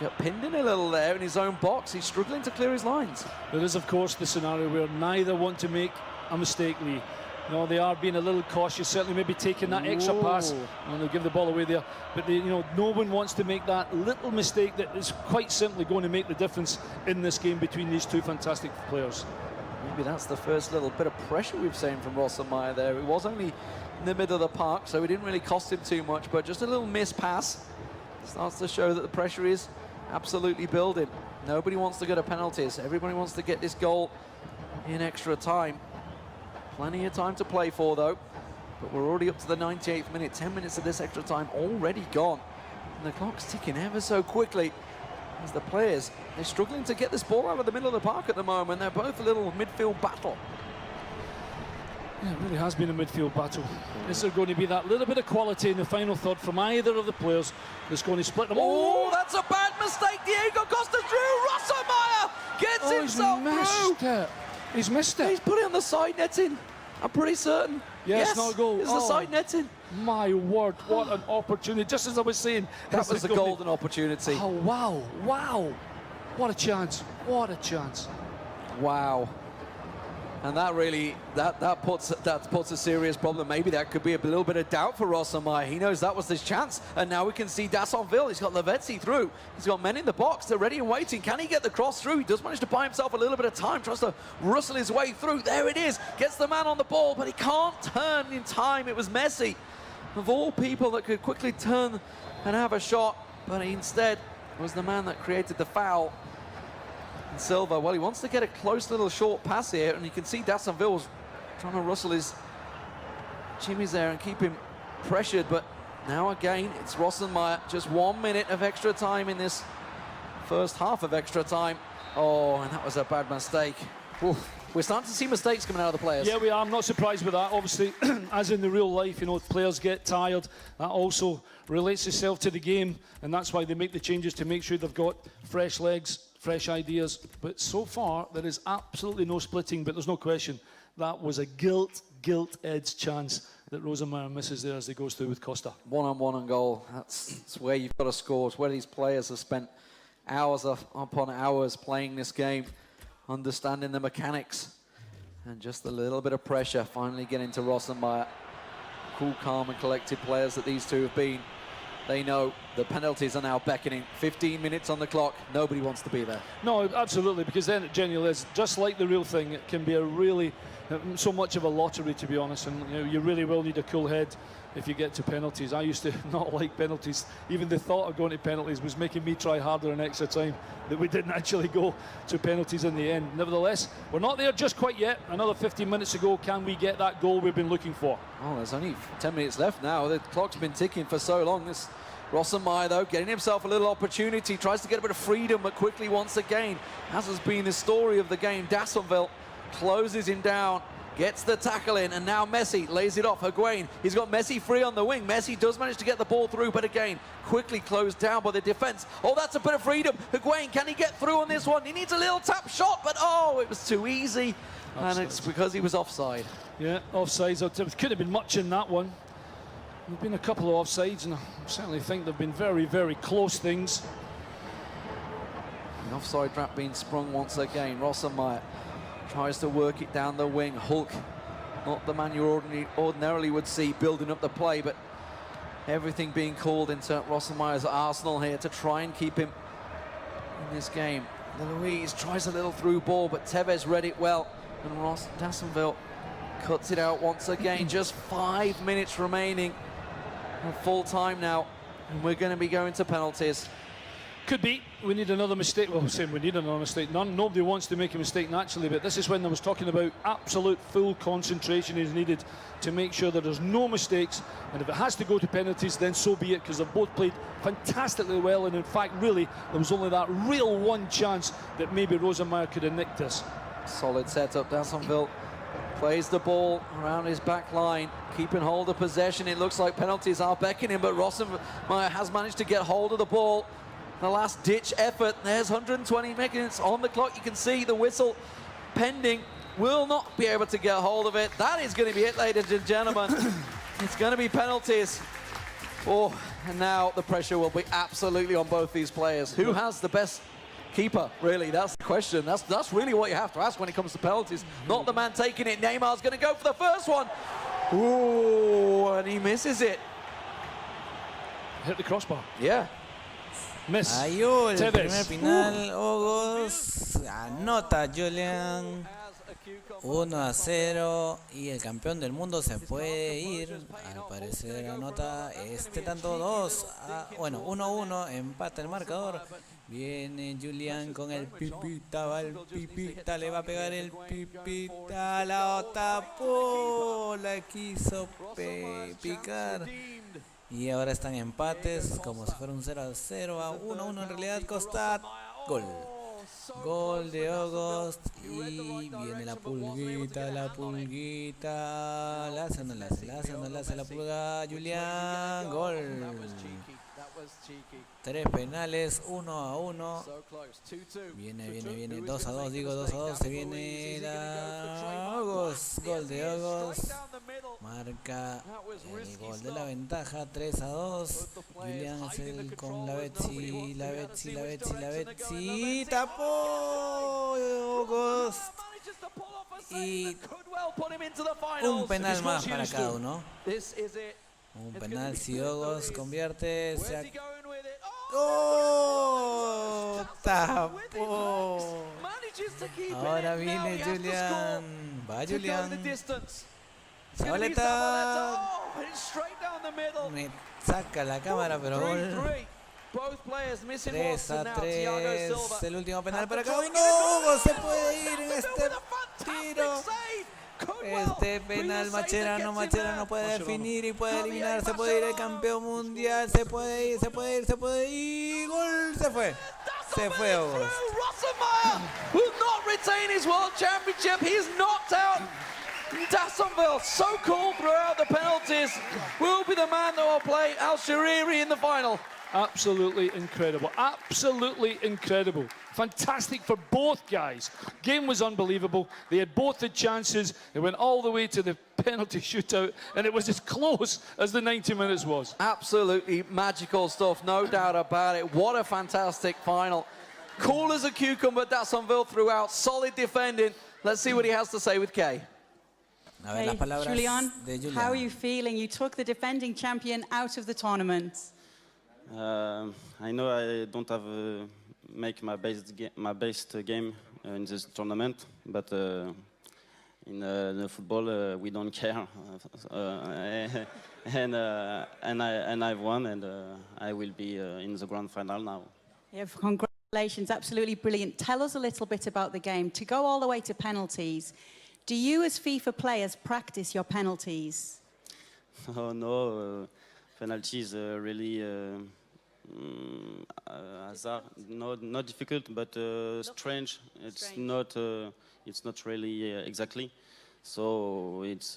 got pinned in a little there in his own box. He's struggling to clear his lines. There is, of course, the scenario where neither want to make a mistake, Lee. No, they are being a little cautious, certainly maybe taking that extra pass, and they'll give the ball away there. But no one wants to make that little mistake that is quite simply going to make the difference in this game between these two fantastic players. Maybe that's the first little bit of pressure we've seen from Rossamayer there. It was only in the middle of the park, so it didn't really cost him too much, but just a little missed pass starts to show that the pressure is absolutely building. Nobody wants to go to penalties. Everybody wants to get this goal in extra time. Plenty of time to play for, though. But we're already up to the 98th minute. 10 minutes of this extra time already gone. And the clock's ticking ever so quickly as the players, they're struggling to get this ball out of the middle of the park at the moment. They're both a little midfield battle. Yeah, it really has been a midfield battle. Is there going to be that little bit of quality in the final third from either of the players that's going to split them? Oh, that's a bad mistake. Diego Costa through. Rossamayer gets himself through. He's missed it. He's put it on the side netting. I'm pretty certain. Yes, it's not a goal. It's the side netting. My word, what an opportunity. Just as I was saying. That was a golden opportunity. Oh, wow, wow. What a chance. What a chance. Wow. And that really, that puts a serious problem. Maybe that could be a little bit of doubt for Rossamayer. He knows that was his chance. And now we can see Dassonville. He's got Lavezzi through. He's got men in the box. They're ready and waiting. Can he get the cross through? He does manage to buy himself a little bit of time. Tries to rustle his way through. There it is. Gets the man on the ball, but he can't turn in time. It was Messi, of all people, that could quickly turn and have a shot. But he instead was the man that created the foul. Silva, well, he wants to get a close little short pass here, and you can see Dassonville's trying to rustle his jimmies there and keep him pressured, but now again, it's Rossamayer. Just 1 minute of extra time in this first half of extra time. Oh, and that was a bad mistake. Oof. We're starting to see mistakes coming out of the players. Yeah, we are. I'm not surprised with that. Obviously, as in the real life, players get tired. That also relates itself to the game, and that's why they make the changes, to make sure they've got fresh legs fresh ideas. But so far, there is absolutely no splitting, but there's no question. That was a gilt-edged chance that Rosenmeier misses there as he goes through with Costa. One-on-one on goal. That's where you've got to score. It's where these players have spent hours upon hours playing this game, understanding the mechanics, and just a little bit of pressure finally getting to Rosenmeier. Cool, calm, and collected players that these two have been. They know the penalties are now beckoning. 15 minutes on the clock. Nobody wants to be there. No, absolutely, because then it genuinely is, just like the real thing, it can be a really, so much of a lottery, to be honest, and you really will need a cool head if you get to penalties. I used to not like penalties. Even the thought of going to penalties was making me try harder in extra time, that we didn't actually go to penalties in the end. Nevertheless, we're not there just quite yet. Another 15 minutes to go. Can we get that goal we've been looking for? Oh, there's only 10 minutes left now. The clock's been ticking for so long. This Rosenmeier, though, getting himself a little opportunity, tries to get a bit of freedom, but quickly once again, as has been the story of the game, Dassenveld closes him down, gets the tackle in, and now Messi lays it off. Higuain, he's got Messi free on the wing. Messi does manage to get the ball through, but again, quickly closed down by the defense. Oh, that's a bit of freedom. Higuain, can he get through on this one? He needs a little tap shot, but oh, it was too easy. And it's because he was offside. Yeah, offsides. There could have been much in that one. There've been a couple of offsides, and I certainly think they've been very, very close things. The offside trap being sprung once again. Rosenmeier tries to work it down the wing. Hulk, not the man you ordinarily would see building up the play, but everything being called into Rosenmeier's arsenal here to try and keep him in this game. Luis tries a little through ball, but Tevez read it well, and Dassenveld cuts it out once again. Just 5 minutes remaining. Full time now, and we're going to be going to penalties. Could be. We need another mistake. Well, saying we need another mistake. Nobody wants to make a mistake naturally, but this is when I was talking about absolute full concentration is needed to make sure that there's no mistakes. And if it has to go to penalties, then so be it, because they've both played fantastically well. And in fact, really, there was only that real one chance that maybe Rosenmeier could have nicked us. Solid setup. Dassenveld plays the ball around his back line, keeping hold of possession. It looks like penalties are beckoning, but Rosenmeier has managed to get hold of the ball. The last-ditch effort. There's 120 minutes on the clock. You can see the whistle pending. Will not be able to get hold of it. That is going to be it, ladies and gentlemen. It's going to be penalties. Oh, and now the pressure will be absolutely on both these players. Who has the best keeper, really? That's the question. That's really what you have to ask when it comes to penalties. Not the man taking it. Neymar's going to go for the first one. Ooh, and he misses it. Hit the crossbar. Yeah. Miss. Ayú, el Tevez. primer final, Ogos, anota Julian, 1-0, y el campeón del mundo se puede ir, al parecer anota tanto 1-1, empata el marcador. Viene Julian con el pipita, va el pipita, le va a pegar el pipita, la tapó, la quiso picar. Y ahora están empates, como si fuera un 0-0 a 1-1 en realidad. Costa, gol. Gol de August. Y viene la pulguita. La hace, no la hace la pulga. Julián, gol. 3 penales, 1-1. Viene 2-2, digo 2-2. Se viene la August, gol de August. Marca el gol de la ventaja, 3-2. Julián es el con la Betsy. Tapó August. Y un penal más para cada uno. Un penal, si Ogos convierte, ¡oh! ¡Tapó! Ahora viene Julián. Va Julián. Zabaleta. Me saca la cámara, pero gol. 3-3. El último penal para cada uno. Ogos se puede ir en este tiro. Este penal Mascherano puede definir y puede eliminar, se puede ir el campeón mundial, se puede ir, gol, se fue Ogos. Rosenmeier will not retain his world championship. He is knocked out. Dassonville, so cool throughout the penalties, will be the man that will play Al-Shariri in the final. Absolutely incredible. Absolutely incredible. Fantastic for both guys. Game was unbelievable. They had both the chances. They went all the way to the penalty shootout, and it was as close as the 90 minutes was. Absolutely magical stuff, no doubt about it. What a fantastic final. Cool as a cucumber, Dassonville throughout. Solid defending. Let's see what he has to say with Kay. A ver las palabras Julian, de Julian. how are you feeling? You took the defending champion out of the tournament. I know I don't have make my best game in this tournament, but in the football we don't care, and I've won, and I will be in the grand final now. Yeah, congratulations, absolutely brilliant. Tell us a little bit about the game. To go all the way to penalties, do you as FIFA players practice your penalties? Oh no, penalties really hazard, not difficult, but strange. It's not really exactly. So it's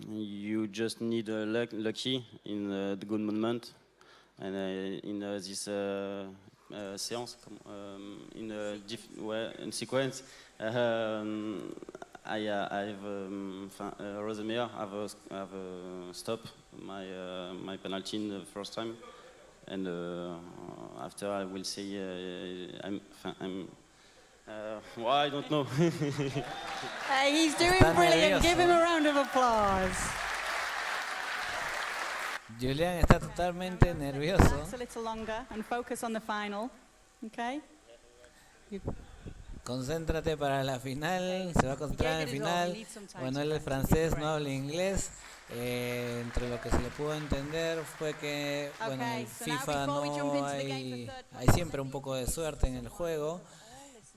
you just need lucky in the good moment, and in this séance, in sequence. Rosemeyer have stopped my penalty in the first time, and after I will say well, I don't know. Hey, he's doing brilliant. Give him a round of applause. Julian está totalmente nervioso. Relax a little longer and focus on the final. Okay? Concéntrate para la final, se va a concentrar en el final. Bueno, él es francés, no habla inglés. Entre lo que se le pudo entender fue que, bueno, en el FIFA no hay siempre un poco de suerte en el juego.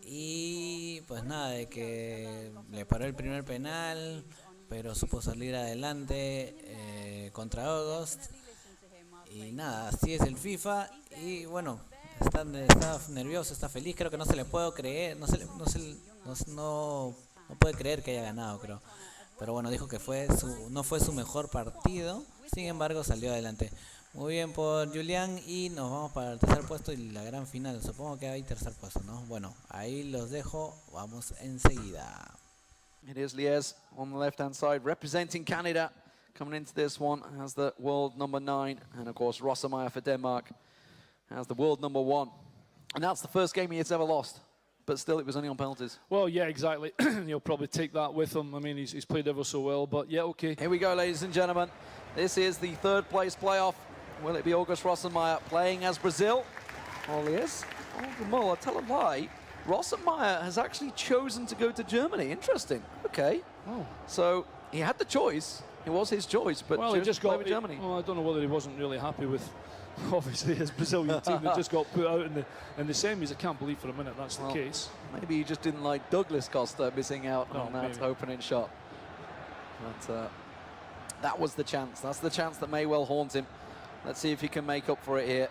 Y pues nada, de que le paró el primer penal, pero supo salir adelante contra August. Y nada, así es el FIFA. Y bueno, está nervioso, está feliz. Creo que no se le puede creer, no puede creer que haya ganado, creo. Pero bueno, dijo que no fue su mejor partido. Sin embargo, salió adelante. Muy bien por Julián, y nos vamos para el tercer puesto y la gran final. Supongo que hay tercer puesto, ¿no? Bueno, ahí los dejo. Vamos enseguida. It is Lies on the left-hand side, representing Canada, coming into this one as the world number 9, and of course Rosemeyer for Denmark as the world number 1. And that's the first game he has ever lost, but still it was only on penalties. Well, yeah, exactly. He'll probably take that with him. I mean, he's played ever so well, but yeah, okay. Here we go, ladies and gentlemen. This is the third place playoff. Will it be August Rosemeyer playing as Brazil? Well, Lies, I'll tell a lie. Rosemeyer has actually chosen to go to Germany. Interesting. Okay. Oh. So he had the choice. It was his choice, but well, he just got with Germany. Well, I don't know whether he wasn't really happy with, obviously, his Brazilian team that just got put out in the semis. I can't believe for a minute that's the case. Maybe he just didn't like Douglas Costa missing out on that maybe. opening shot. But that was the chance. That's the chance that may well haunt him. Let's see if he can make up for it here.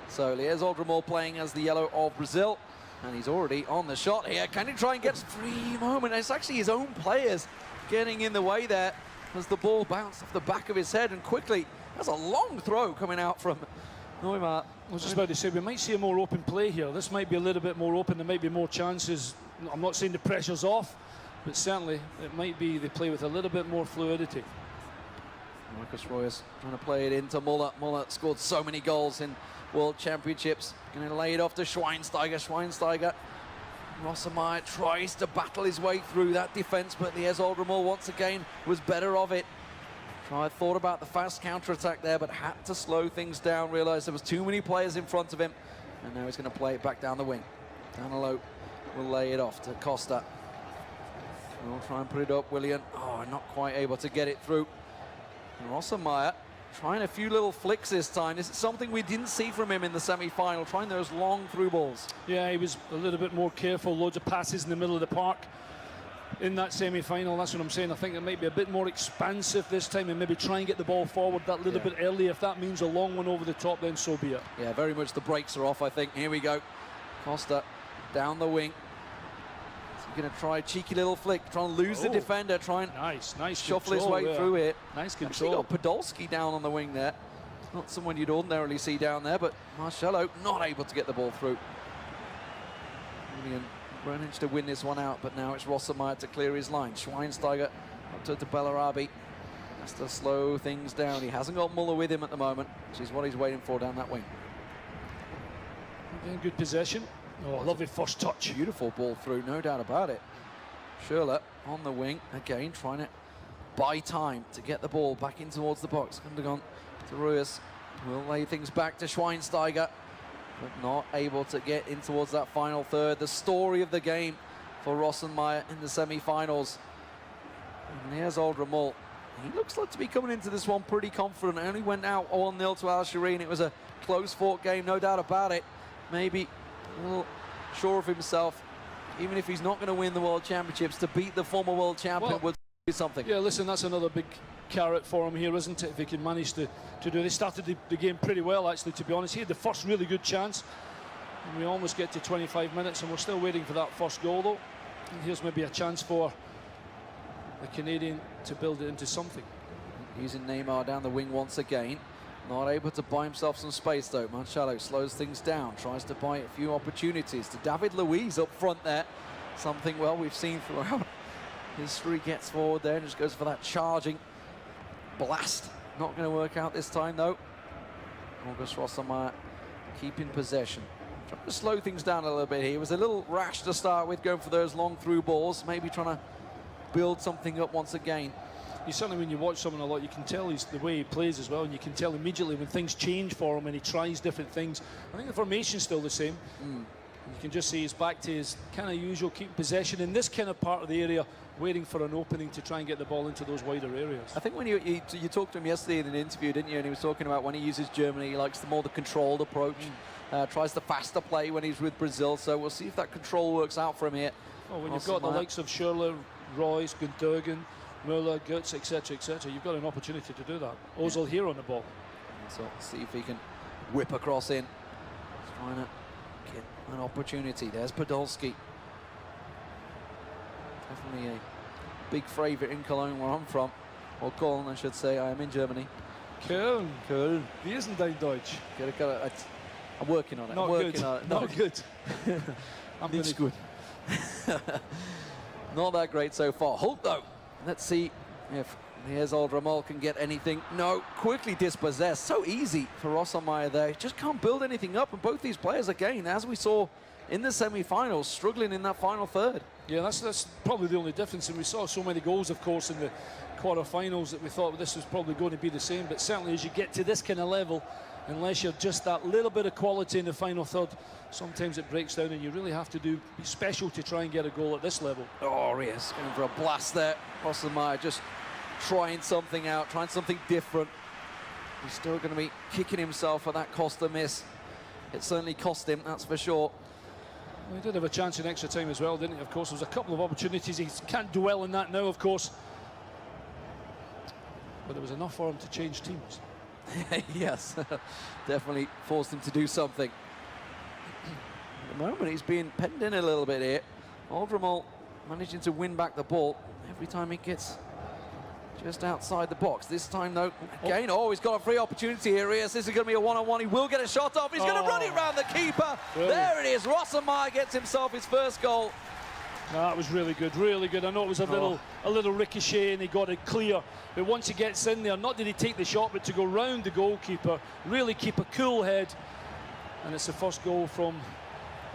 So Lies Oldrimore playing as the yellow of Brazil. And he's already on the shot here. Can he try and get free moment? It's actually his own players getting in the way there as the ball bounced off the back of his head, and quickly, that's a long throw coming out from Neymar. I was just about to say, we might see a more open play here. This might be a little bit more open. There might be more chances. I'm not saying the pressure's off, but certainly it might be they play with a little bit more fluidity. Marcus Royers trying to play it into Muller. Muller scored so many goals in World Championships. Going to lay it off to Schweinsteiger. Schweinsteiger. Rosemeyer tries to battle his way through that defence, but Lies Oldrimore once again was better of it. Thought about the fast counter-attack there, but had to slow things down. Realised there was too many players in front of him, and now he's going to play it back down the wing. Down the low, will lay it off to Costa. We'll try and put it up, Willian. Oh, not quite able to get it through. And Rosemeyer trying a few little flicks this time. This is something we didn't see from him in the semi-final, trying those long through balls. Yeah, he was a little bit more careful. Loads of passes in the middle of the park in that semi-final. That's what I'm saying. I think it might be a bit more expansive this time and maybe try and get the ball forward that little bit early. If that means a long one over the top, then so be it. Yeah, very much the brakes are off, I think. Here we go. Costa down the wing. going to try a cheeky little flick, try and lose the defender, try and nice shuffle his way through it. Nice Actually control. got Podolski down on the wing there. Not someone you'd ordinarily see down there, but Marcelo not able to get the ball through. Julian managed to win this one out, but now it's Rossemeyer to clear his line. Schweinsteiger up to Bellarabi. Has to slow things down. He hasn't got Muller with him at the moment, which is what he's waiting for down that wing. Again, good possession. Oh, lovely first touch. Beautiful ball through, no doubt about it. Schürrle on the wing, again trying to buy time to get the ball back in towards the box. Gundogan to Ruiz. Will lay things back to Schweinsteiger, but not able to get in towards that final third. The story of the game for Rossemeyer in the semi-finals. And here's Old Ramol. He looks like to be coming into this one pretty confident. Only went out 1-0 to Al Shireen. It was a close-fought game, no doubt about it. Maybe a little sure of himself, even if he's not going to win the World Championships, to beat the former world champion would do something. Yeah, listen, that's another big carrot for him here, isn't it? If he can manage to do. They started the game pretty well, actually, to be honest. He had the first really good chance. And we almost get to 25 minutes, and we're still waiting for that first goal, though. And here's maybe a chance for the Canadian to build it into something. Using Neymar down the wing once again. Not able to buy himself some space, though. Marcelo slows things down, tries to buy a few opportunities to David Luiz up front there. Something, well, we've seen throughout history. Gets forward there and just goes for that charging blast. Not going to work out this time, though. August Rossemeyer keeping possession. Trying to slow things down a little bit here. He was a little rash to start with, going for those long through balls. Maybe trying to build something up once again. You certainly, when you watch someone a lot, you can tell he's the way he plays as well, and you can tell immediately when things change for him and he tries different things. I think the formation's still the same. You can just see he's back to his kind of usual keeping possession in this kind of part of the area, waiting for an opening to try and get the ball into those wider areas. I think when you talked to him yesterday in an interview, didn't you? And he was talking about when he uses Germany, he likes the more the controlled approach, tries the faster play when he's with Brazil. So we'll see if that control works out for him here. Well, when you've got the likes of Schürrle, Royce, Gundogan, Muller, Götze, etc., you've got an opportunity to do that. Ozil here on the ball. So see if he can whip across in. He's trying to get an opportunity. There's Podolski. Definitely a big favourite in Cologne, where I'm from. Or Köln, I should say. I am in Germany. Köln. Köln. Wie ist denn dein Deutsch? I'm working on it. Not I'm working good. on it. Not good. It's good. Not that great so far. Holt, though. Let's see if here's Old Ramol can get anything. No, quickly dispossessed. So easy for Rossemeyer there. He just can't build anything up. And both these players, again, as we saw in the semi-finals, struggling in that final third. Yeah, that's probably the only difference. And we saw so many goals, of course, in the quarter-finals that we thought this was probably going to be the same. But certainly as you get to this kind of level, unless you're just that little bit of quality in the final third, sometimes it breaks down and you really have to be special to try and get a goal at this level. Oh, Rios going for a blast there. Rossemeyer just trying something out, trying something different. He's still going to be kicking himself for that Costa miss. It certainly cost him, that's for sure. Well, he did have a chance in extra time as well, didn't he? Of course, there was a couple of opportunities. He can't dwell on that now, of course. But there was enough for him to change teams. Yes, definitely forced him to do something. At the moment, he's being penned in a little bit here. Old Ramol managing to win back the ball every time he gets just outside the box. This time, though, again, he's got a free opportunity here. This is going to be a one-on-one. He will get a shot off. He's going to run it round the keeper. Brilliant. There it is. Rossemeyer gets himself his first goal. No, that was really good, really good. I know it was a little ricochet and he got it clear. But once he gets in there, not did he take the shot, but to go round the goalkeeper, really keep a cool head. And it's the first goal from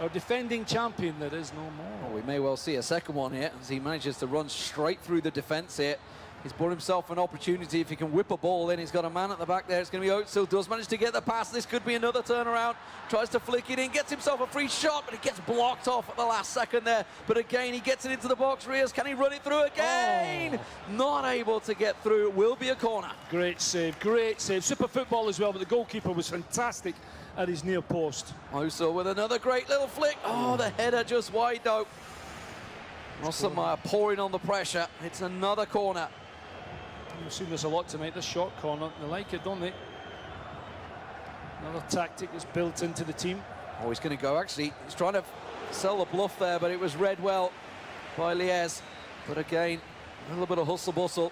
our defending champion. There is no more. Well, we may well see a second one here as he manages to run straight through the defence here. He's brought himself an opportunity. If he can whip a ball in, he's got a man at the back there. It's going to be Özil. Does manage to get the pass. This could be another turnaround. Tries to flick it in, gets himself a free shot, but it gets blocked off at the last second there. But again, he gets it into the box. Rios, can he run it through again? Not able to get through. It will be a corner. Great save, great save. Super football as well, but the goalkeeper was fantastic at his near post. Özil with another great little flick. Oh, the header just wide though. Rossemeyer pouring on the pressure. It's another corner. We've seen this a lot tonight, this short corner. They like it, don't they? Another tactic is built into the team. Oh, he's going to go, actually. He's trying to sell the bluff there, but it was read well. by Lies. But again, a little bit of hustle-bustle,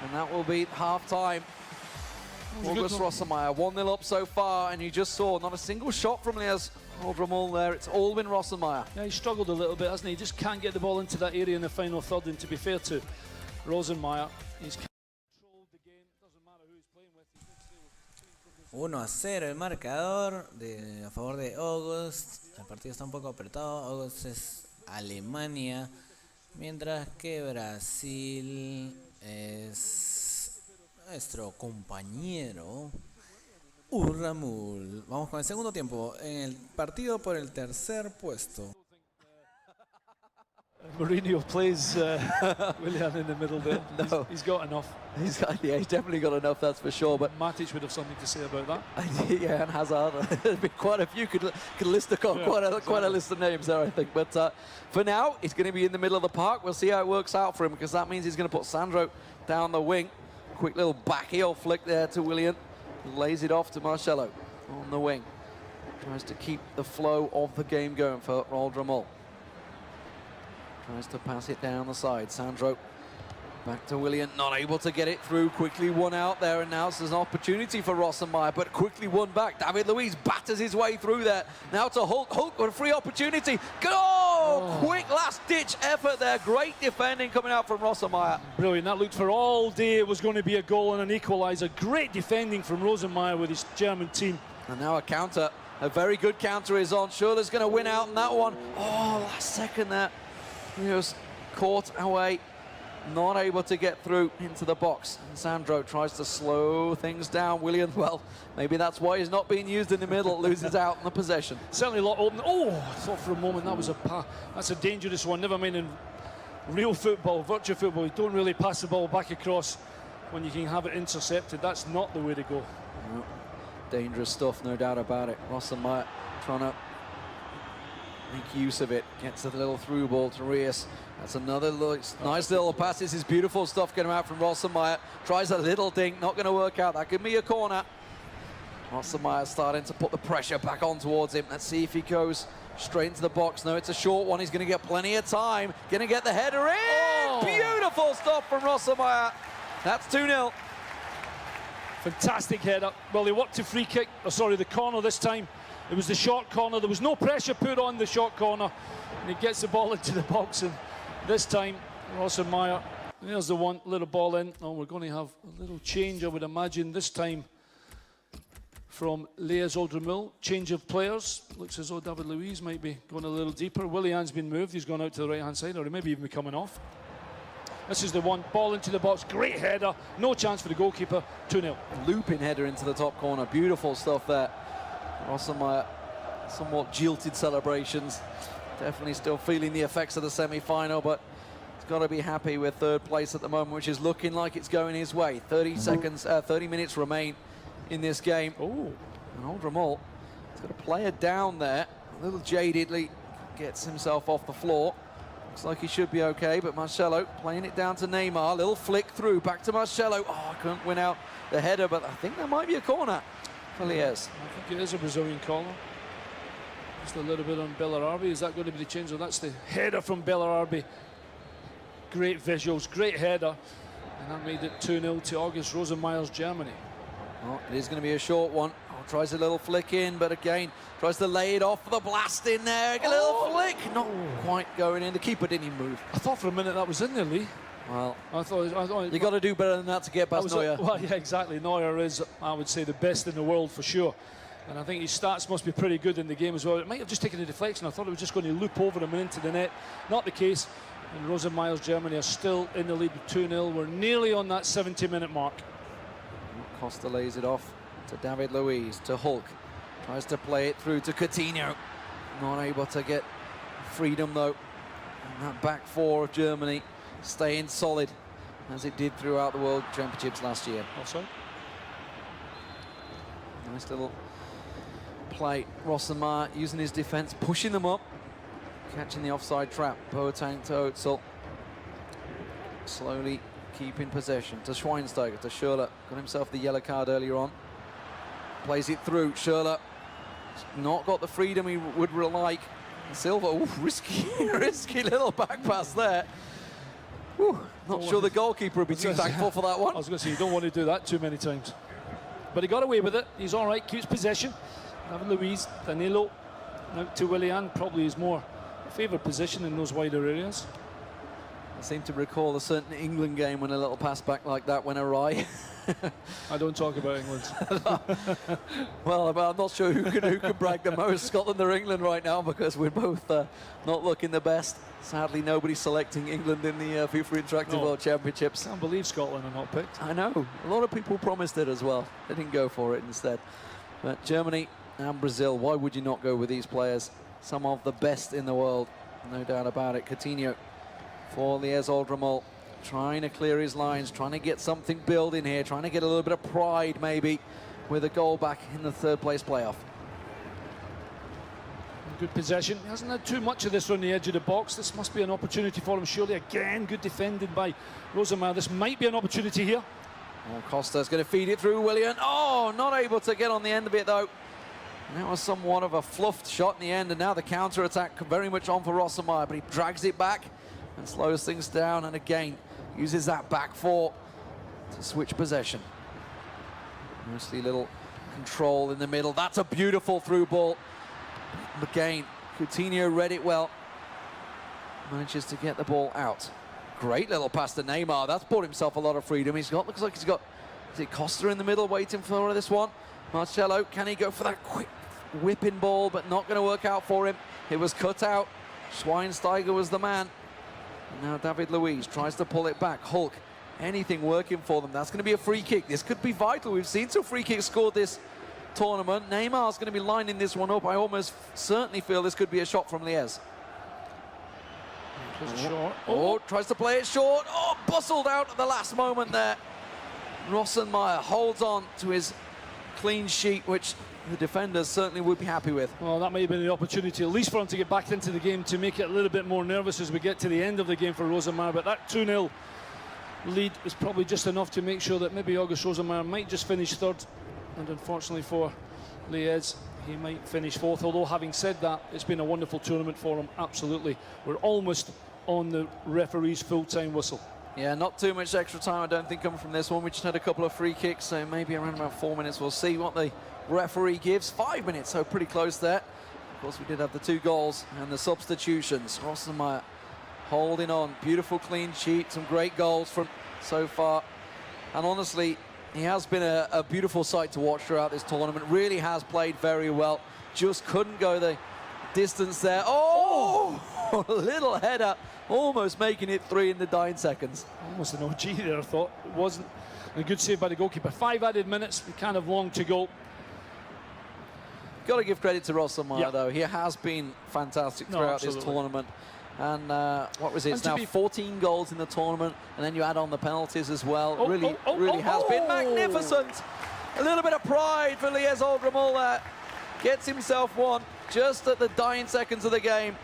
and that will be half-time. August Rossenmeyer, 1-0 up so far, and you just saw not a single shot from Lies Oldramul there. It's all been Rossenmeyer. Yeah, he struggled a little bit, hasn't he? He just can't get the ball into that area in the final third, and to be fair to Rossenmeyer, he's controlled the game. Doesn't matter who he's playing with. 1-0 el marcador a favor de August. El partido está un poco apretado. August es Alemania, mientras que Brasil es nuestro compañero Urramul. Vamos con el segundo tiempo en el partido por el tercer puesto. Mourinho plays Willian in the middle there. No. He's got enough. He's definitely got enough, that's for sure. But Matic would have something to say about that. yeah, and Hazard. There's been quite a few. Could list quite a list of names there, I think. But for now, it's going to be in the middle of the park. We'll see how it works out for him, because that means he's going to put Sandro down the wing. Quick little back heel flick there to Willian. Lays it off to Marcelo on the wing. Tries to keep the flow of the game going for Oldramul. Tries to pass it down the side. Sandro back to Willian, not able to get it through. Quickly won out there, and now there's an opportunity for Rossenmeyer, but quickly won back. David Luiz batters his way through there. Now to Hulk. Hulk with a free opportunity. Quick last-ditch effort there. Great defending coming out from Rossenmeyer. Brilliant. That looked for all day. It was going to be a goal and an equaliser. Great defending from Rossenmeyer with his German team. And now a counter. A very good counter is on. Schürrle's going to win out in that one. Oh, last second there. He was caught away, not able to get through into the box. And Sandro tries to slow things down. Willian, well, maybe that's why he's not being used in the middle. Loses out in the possession. Certainly a lot open. Oh, I thought for a moment that was that's a dangerous one. Never mind in real football, virtual football, you don't really pass the ball back across when you can have it intercepted. That's not the way to go. No. Dangerous stuff, no doubt about it. Rossenmeyer trying to make use of it. Gets a little through ball to Rios. That's another nice little pass. This is beautiful stuff getting out from Rossenmeyer. Tries a little dink, not going to work out. That could be a corner. Rossenmeyer starting to put the pressure back on towards him. Let's see if he goes straight into the box. No, it's a short one. He's going to get plenty of time. Going to get the header in. Oh. Beautiful stuff from Rossenmeyer. That's 2-0. Fantastic header. Well, he worked a free kick. Oh, sorry, the corner this time. It was the short corner. There was no pressure put on the short corner. And he gets the ball into the box. And this time, Rossenmeyer, there's the one little ball in. Oh, we're going to have a little change, I would imagine, this time from Lies Oldramul. Change of players. Looks as though David Luiz might be going a little deeper. Willian's been moved. He's gone out to the right-hand side, or he may be even coming off. This is the one. Ball into the box. Great header. No chance for the goalkeeper. 2-0. Looping header into the top corner. Beautiful stuff there. Rossenmeyer, somewhat jilted celebrations. Definitely still feeling the effects of the semi-final, but he's got to be happy with third place at the moment, which is looking like it's going his way. 30 minutes remain in this game. Oh, and Oldramul, he's got a player down there, a little jadedly gets himself off the floor. Looks like he should be okay, but Marcelo playing it down to Neymar. Little flick through, back to Marcelo. Oh, couldn't win out the header, but I think that might be a corner for Lies. I think it is a Brazilian corner. Just a little bit on Bellararbi. Is that going to be the change? Oh, that's the header from Bellararbi. Great visuals, great header. And that made it 2-0 to August Rossenmeyer's Germany. Oh, it is going to be a short one. Oh, tries a little flick in, but again, tries to lay it off for the blast in there. A little flick, not quite going in. The keeper didn't even move. I thought for a minute that was in there, Lee. Well, I thought you got to do better than that to get past Neuer. Well, yeah, exactly. Neuer is, I would say, the best in the world for sure. And I think his stats must be pretty good in the game as well. It might have just taken a deflection. I thought it was just going to loop over him and into the net. Not the case. And Rossenmeyer's Germany are still in the lead with 2-0. We're nearly on that 70-minute mark. Costa lays it off to David Luiz, to Hulk. Tries to play it through to Coutinho. Not able to get freedom, though. And that back four of Germany staying solid, as it did throughout the World Championships last year. Also, nice little play. Rossenmeyer using his defense, pushing them up, catching the offside trap. Boateng to Özil. Slowly keeping possession to Schweinsteiger, to Schürrle. Got himself the yellow card earlier on. Plays it through. Schürrle not got the freedom he would like. Silva, ooh, risky, risky little back pass there. Ooh, not sure the goalkeeper would be too thankful for that one. I was going to say, you don't want to do that too many times. But he got away with it. He's all right, keeps possession. David Luiz, Danilo, out to Willian, probably his more favoured position in those wider areas. I seem to recall a certain England game when a little pass back like that went awry. I don't talk about England. Well, I'm not sure who can brag the most, Scotland or England right now, because we're both not looking the best. Sadly, nobody's selecting England in the FIFA Interactive World Championships. I can't believe Scotland are not picked. I know. A lot of people promised it as well. They didn't go for it instead. But Germany and Brazil, why would you not go with these players? Some of the best in the world, no doubt about it. Coutinho for Lies Oldramol, trying to clear his lines, trying to get something building here, trying to get a little bit of pride maybe with a goal back in the third place playoff. Good possession. He hasn't had too much of this on the edge of the box. This must be an opportunity for him, surely. Again, good defending by Rosemar. This might be an opportunity here. Oh, Costa's going to feed it through Willian. Oh, not able to get on the end of it though. And that was somewhat of a fluffed shot in the end, and now the counter-attack very much on for Rosemar, but he drags it back and slows things down, and again uses that back four to switch possession. Mostly little control in the middle. That's a beautiful through ball. Again, Coutinho read it well. Manages to get the ball out. Great little pass to Neymar. That's brought himself a lot of freedom. Looks like he's got, is it Costa in the middle waiting for this one? Marcelo, can he go for that quick whipping ball, but not going to work out for him. It was cut out. Schweinsteiger was the man. Now David Luiz tries to pull it back. Hulk, anything working for them. That's going to be a free kick. This could be vital. We've seen some free kicks scored this tournament. Neymar's going to be lining this one up. I almost certainly feel this could be a shot from Lies. Tries to play it short. Oh, bustled out at the last moment there. Rossenmeyer holds on to his clean sheet, which the defenders certainly would be happy with. Well, that may have been the opportunity, at least for him to get back into the game, to make it a little bit more nervous as we get to the end of the game for Rosenmeyer. But that 2-0 lead is probably just enough to make sure that maybe August Rosenmeyer might just finish third. And unfortunately for Lies, he might finish fourth. Although, having said that, it's been a wonderful tournament for him, absolutely. We're almost on the referee's full-time whistle. Yeah, not too much extra time, I don't think, coming from this one. We just had a couple of free kicks, so maybe around about 4 minutes. We'll see what the referee gives. 5 minutes, so pretty close there. Of course, we did have the 2 goals and the substitutions. Rossenmeyer holding on. Beautiful clean sheet, some great goals from so far. And honestly, he has been a beautiful sight to watch throughout this tournament. Really has played very well. Just couldn't go the distance there. Oh! A little header, almost making it 3 in the dying seconds. Almost an OG there, I thought. It wasn't. A good save by the goalkeeper. 5 added minutes, kind of long to go. Got to give credit to Rossenmeyer, though. He has been fantastic throughout this tournament. And what was it? It's now 14 goals in the tournament, and then you add on the penalties as well. Really has been magnificent. A little bit of pride for Lies Oldramol there. Gets himself one just at the dying seconds of the game.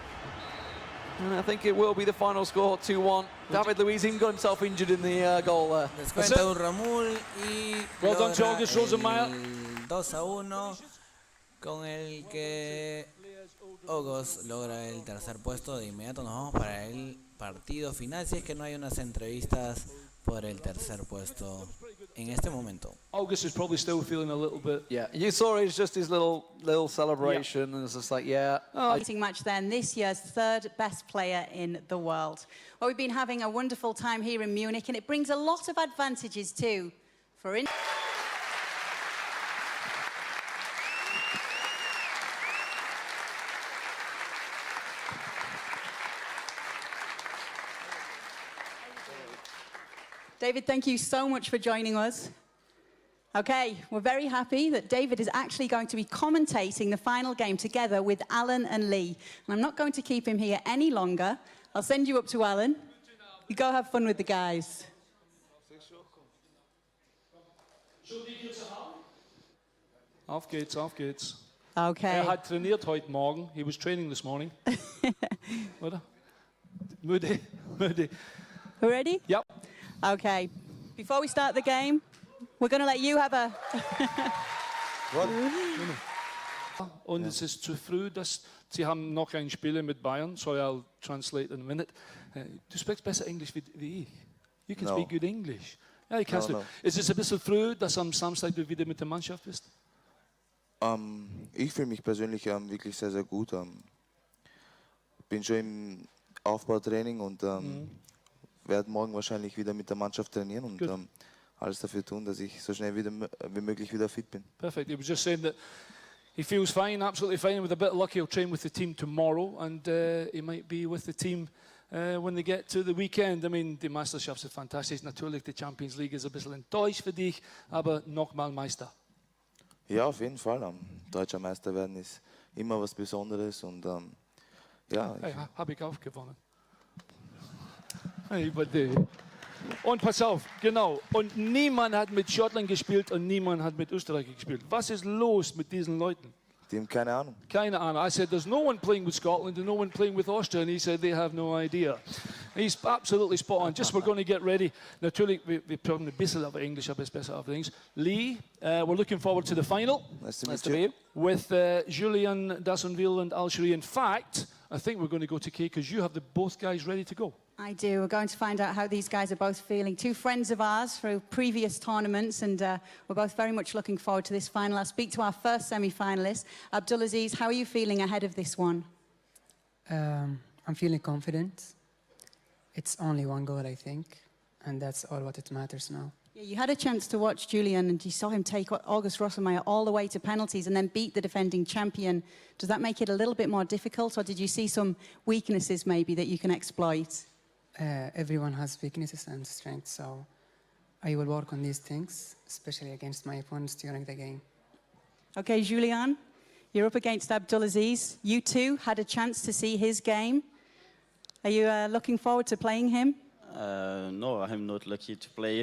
And I think it will be the final score, 2-1. David Luiz even got himself injured in the goal there. Descuenta Urramul y well done to August Rosenmeyer. 2-1, con el que August logra el tercer puesto. De inmediato nos vamos para el partido final, si es que no hay unas entrevistas por el tercer puesto en este momento. August is probably still feeling a little bit. Yeah, you saw it's just his little celebration, and it's just like, yeah. Match then, this year's third best player in the world. Well, we've been having a wonderful time here in Munich, and it brings a lot of advantages too for David, thank you so much for joining us. Okay, we're very happy that David is actually going to be commentating the final game together with Alan and Lee. And I'm not going to keep him here any longer. I'll send you up to Alan. You go have fun with the guys. Auf geht's, auf geht's. Okay. Hat trainiert heute Morgen. He was training this morning. Oder? Müde, müde. We're ready? Yep. Okay. Before we start the game, we're going to let you have a... What? Und es ist zu früh, dass sie haben noch ein Spiel mit Bayern, so I'll translate in a minute. Du sprichst besser Englisch wie ich. You can speak good English. Ja, kannst du. Ist es ein bisschen früh, dass am Samstag du wieder mit der Mannschaft bist? Ich fühle mich persönlich wirklich sehr, sehr gut. Bin schon im Aufbautraining und werde morgen wahrscheinlich wieder mit der Mannschaft trainieren und alles dafür tun, dass ich so schnell wie möglich wieder fit bin. Perfect. He was just saying that he feels fine, absolutely fine. With a bit of luck, he'll train with the team tomorrow, and he might be with the team when they get to the weekend. I mean, die Meisterschaft ist fantastisch. Natürlich, die Champions League ist ein bisschen enttäuscht für dich, aber nochmal Meister. Ja, auf jeden Fall. Deutscher Meister werden ist immer was Besonderes und ja. Hey, habe ich auch gewonnen. Hey, und pass auf, genau. Und niemand hat mit Schottland gespielt und niemand hat mit Österreich gespielt. Was ist los mit diesen Leuten? Die haben keine Ahnung. Keine Ahnung. I said, there's no one playing with Scotland and no one playing with Austria. And he said, they have no idea. He's absolutely spot on. Just we're going to get ready. Natürlich, wir probieren ein bisschen auf Englisch, aber es ist besser auf Englisch. Lee, we're looking forward to the final. Nice to meet you. With Julian Dassonville and Al Shiri. In fact, I think we're going to go to Kay because you have both guys ready to go. I do. We're going to find out how these guys are both feeling. Two friends of ours through previous tournaments, and we're both very much looking forward to this final. I'll speak to our first semi-finalist. Abdulaziz, how are you feeling ahead of this one? I'm feeling confident. It's only one goal, I think, and that's all what it matters now. Yeah, you had a chance to watch Julian, and you saw him take August Rosselmeyer all the way to penalties and then beat the defending champion. Does that make it a little bit more difficult, or did you see some weaknesses maybe that you can exploit? Everyone has weaknesses and strengths, so I will work on these things, especially against my opponents during the game. Okay, Julian, you're up against Abdulaziz. You too had a chance to see his game. Are you looking forward to playing him? No, I'm not lucky to play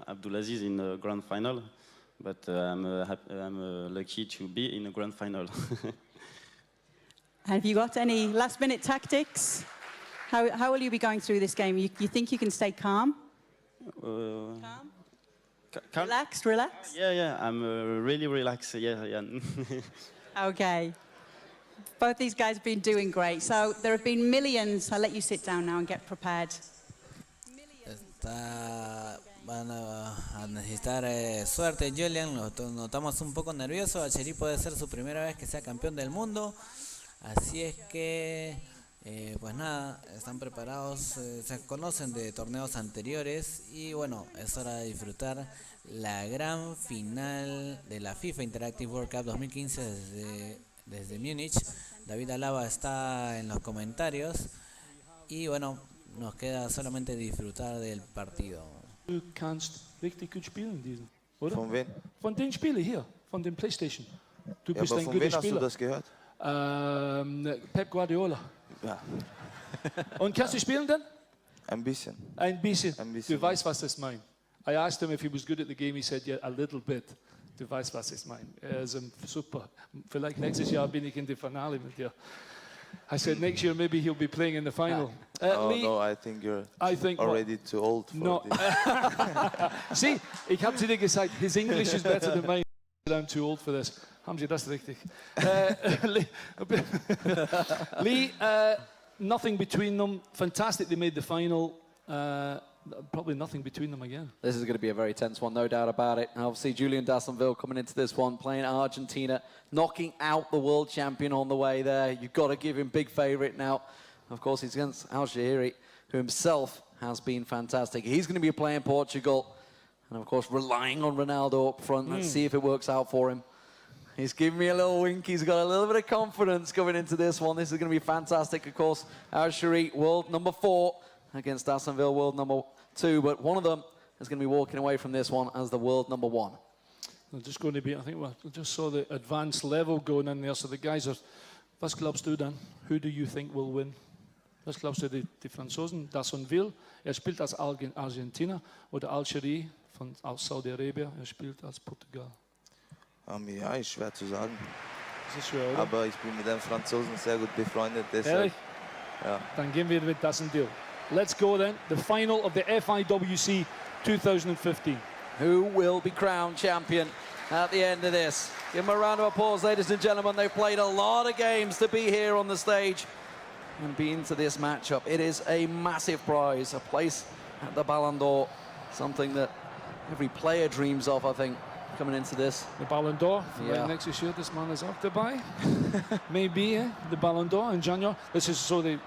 Abdulaziz in the grand final, but I'm lucky to be in the grand final. Have you got any last-minute tactics? How will you be going through this game? You think you can stay calm? Calm? Relaxed, relaxed? Yeah, I'm really relaxed, yeah. Okay. Both these guys have been doing great. So there have been millions. I'll let you sit down now and get prepared. Van a necesitar suerte, Julian. Lo notamos un poco nervioso. Alcheri puede ser su primera vez que sea campeón del mundo. Así es que, pues nada, están preparados, se conocen de torneos anteriores. Y bueno, es hora de disfrutar la gran final de la FIFA Interactive World Cup 2015 desde Múnich. David Alaba está en los comentarios. Y bueno, nos queda solamente disfrutar del partido. Du kannst richtig gut spielen, diesen, oder? Von wem? Von den Spielen hier, von dem PlayStation. Du Ja, bist aber ein von guter wem hast du Spieler. das gehört? Pep Guardiola. Ja, Und kannst du spielen denn? ein bisschen. Ein bisschen. Ein bisschen, Du weißt, was das meint. I asked him if he was good at the game. He said, yeah, a little bit. Du weißt, was das meint. Er ist super. Vielleicht nächstes Jahr bin ich in der Finale mit dir. I said next year maybe he'll be playing in the final. Lee, No, I think you're what? already too old for No. this. See, ich habe zu dir gesagt, his English is better than mine. I'm too old for this. Haben Sie das richtig? Lee, nothing between them. Fantastic they made the final. Probably nothing between them again. This is going to be a very tense one, no doubt about it. And obviously, Julian Dassonville coming into this one, playing Argentina, knocking out the world champion on the way there. You've got to give him big favourite now. Of course, he's against Al Shiri, who himself has been fantastic. He's going to be playing Portugal. And, of course, relying on Ronaldo up front. Let's see if it works out for him. He's giving me a little wink. He's got a little bit of confidence going into this one. This is going to be fantastic, of course. Al Shiri, world number 4, against Dassonville, world number 2. But one of them is going to be walking away from this one as the world number 1. They're just going to be, I think, we just saw the advanced level going in there. So the guys are, was glaubst du dann? Who do you think will win? Was glaubst du, die Franzosen? Dassonville, spielt als Argentina, oder Al Shiri aus Saudi-Arabien, spielt als Portugal. Ja, ist schwer zu sagen. Das ist schwer, oder? Aber ich bin mit einem Franzosen sehr gut befreundet, deshalb. Ehrlich? Ja. Dann gehen wir mit Dassonville. Let's go then. The final of the FIWC 2015. Who will be crowned champion at the end of this. Give them a round of applause, ladies and gentlemen. They've played a lot of games to be here on the stage and be into this matchup. It is a massive prize, a place at the Ballon d'Or, something that every player dreams of, I think, coming into this. The Ballon d'Or, Yeah. right next to shirt this man is up to buy. Maybe, the Ballon d'Or in January. This is so they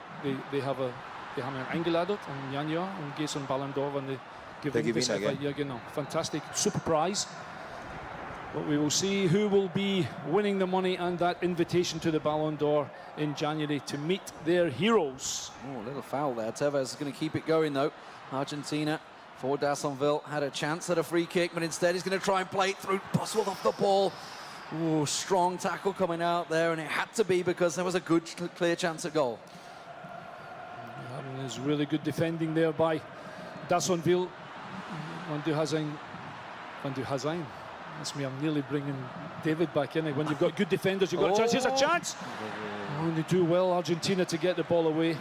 haben ein eingeladen im Januar und geht zum Ballon d'Or, wenn die gewinnen. Gewinner, gell? Ja, genau. Fantastic, super prize. But we will see who will be winning the money and that invitation to the Ballon d'Or in January to meet their heroes. Oh, a little foul there. Tevez is going to keep it going, though. Argentina, for Dassonville, had a chance at a free kick, but instead he's going to try and play it through. Boswell off the ball. Ooh, strong tackle coming out there, and it had to be because there was a good, clear chance at goal. There's really good defending there by Dassonville. Van der Hazijn. That's me, I'm nearly bringing David back in. When you've got good defenders, you've got a chance. Here's a chance! Oh, they do well, Argentina, to get the ball away.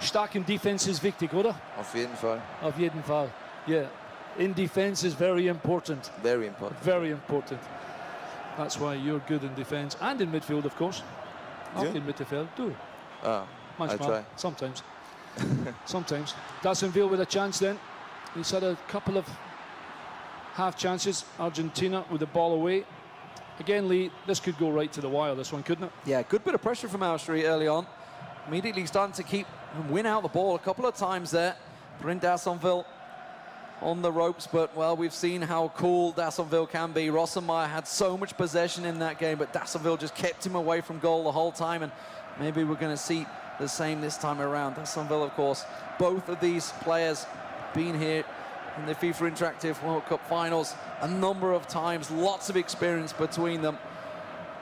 Stark in defense is wichtig, oder? Auf jeden Fall. Auf jeden Fall, yeah. In defense is very important. Very important. Very important. That's why you're good in defense and in midfield, of course. Yeah. In midfield, too. I Manchmal, try. sometimes. Sometimes. Dassonville with a chance then. He's had a couple of half chances. Argentina with the ball away. Again, Lee, this could go right to the wire, this one, couldn't it? Yeah, good bit of pressure from Alshri early on. Immediately starting to keep and win out the ball a couple of times there. Bring Dassonville on the ropes, but, well, we've seen how cool Dassonville can be. Rossenmeyer had so much possession in that game, but Dassonville just kept him away from goal the whole time, and maybe we're going to see the same this time around. Dassonville, of course, both of these players being here in the FIFA Interactive World Cup finals a number of times, lots of experience between them.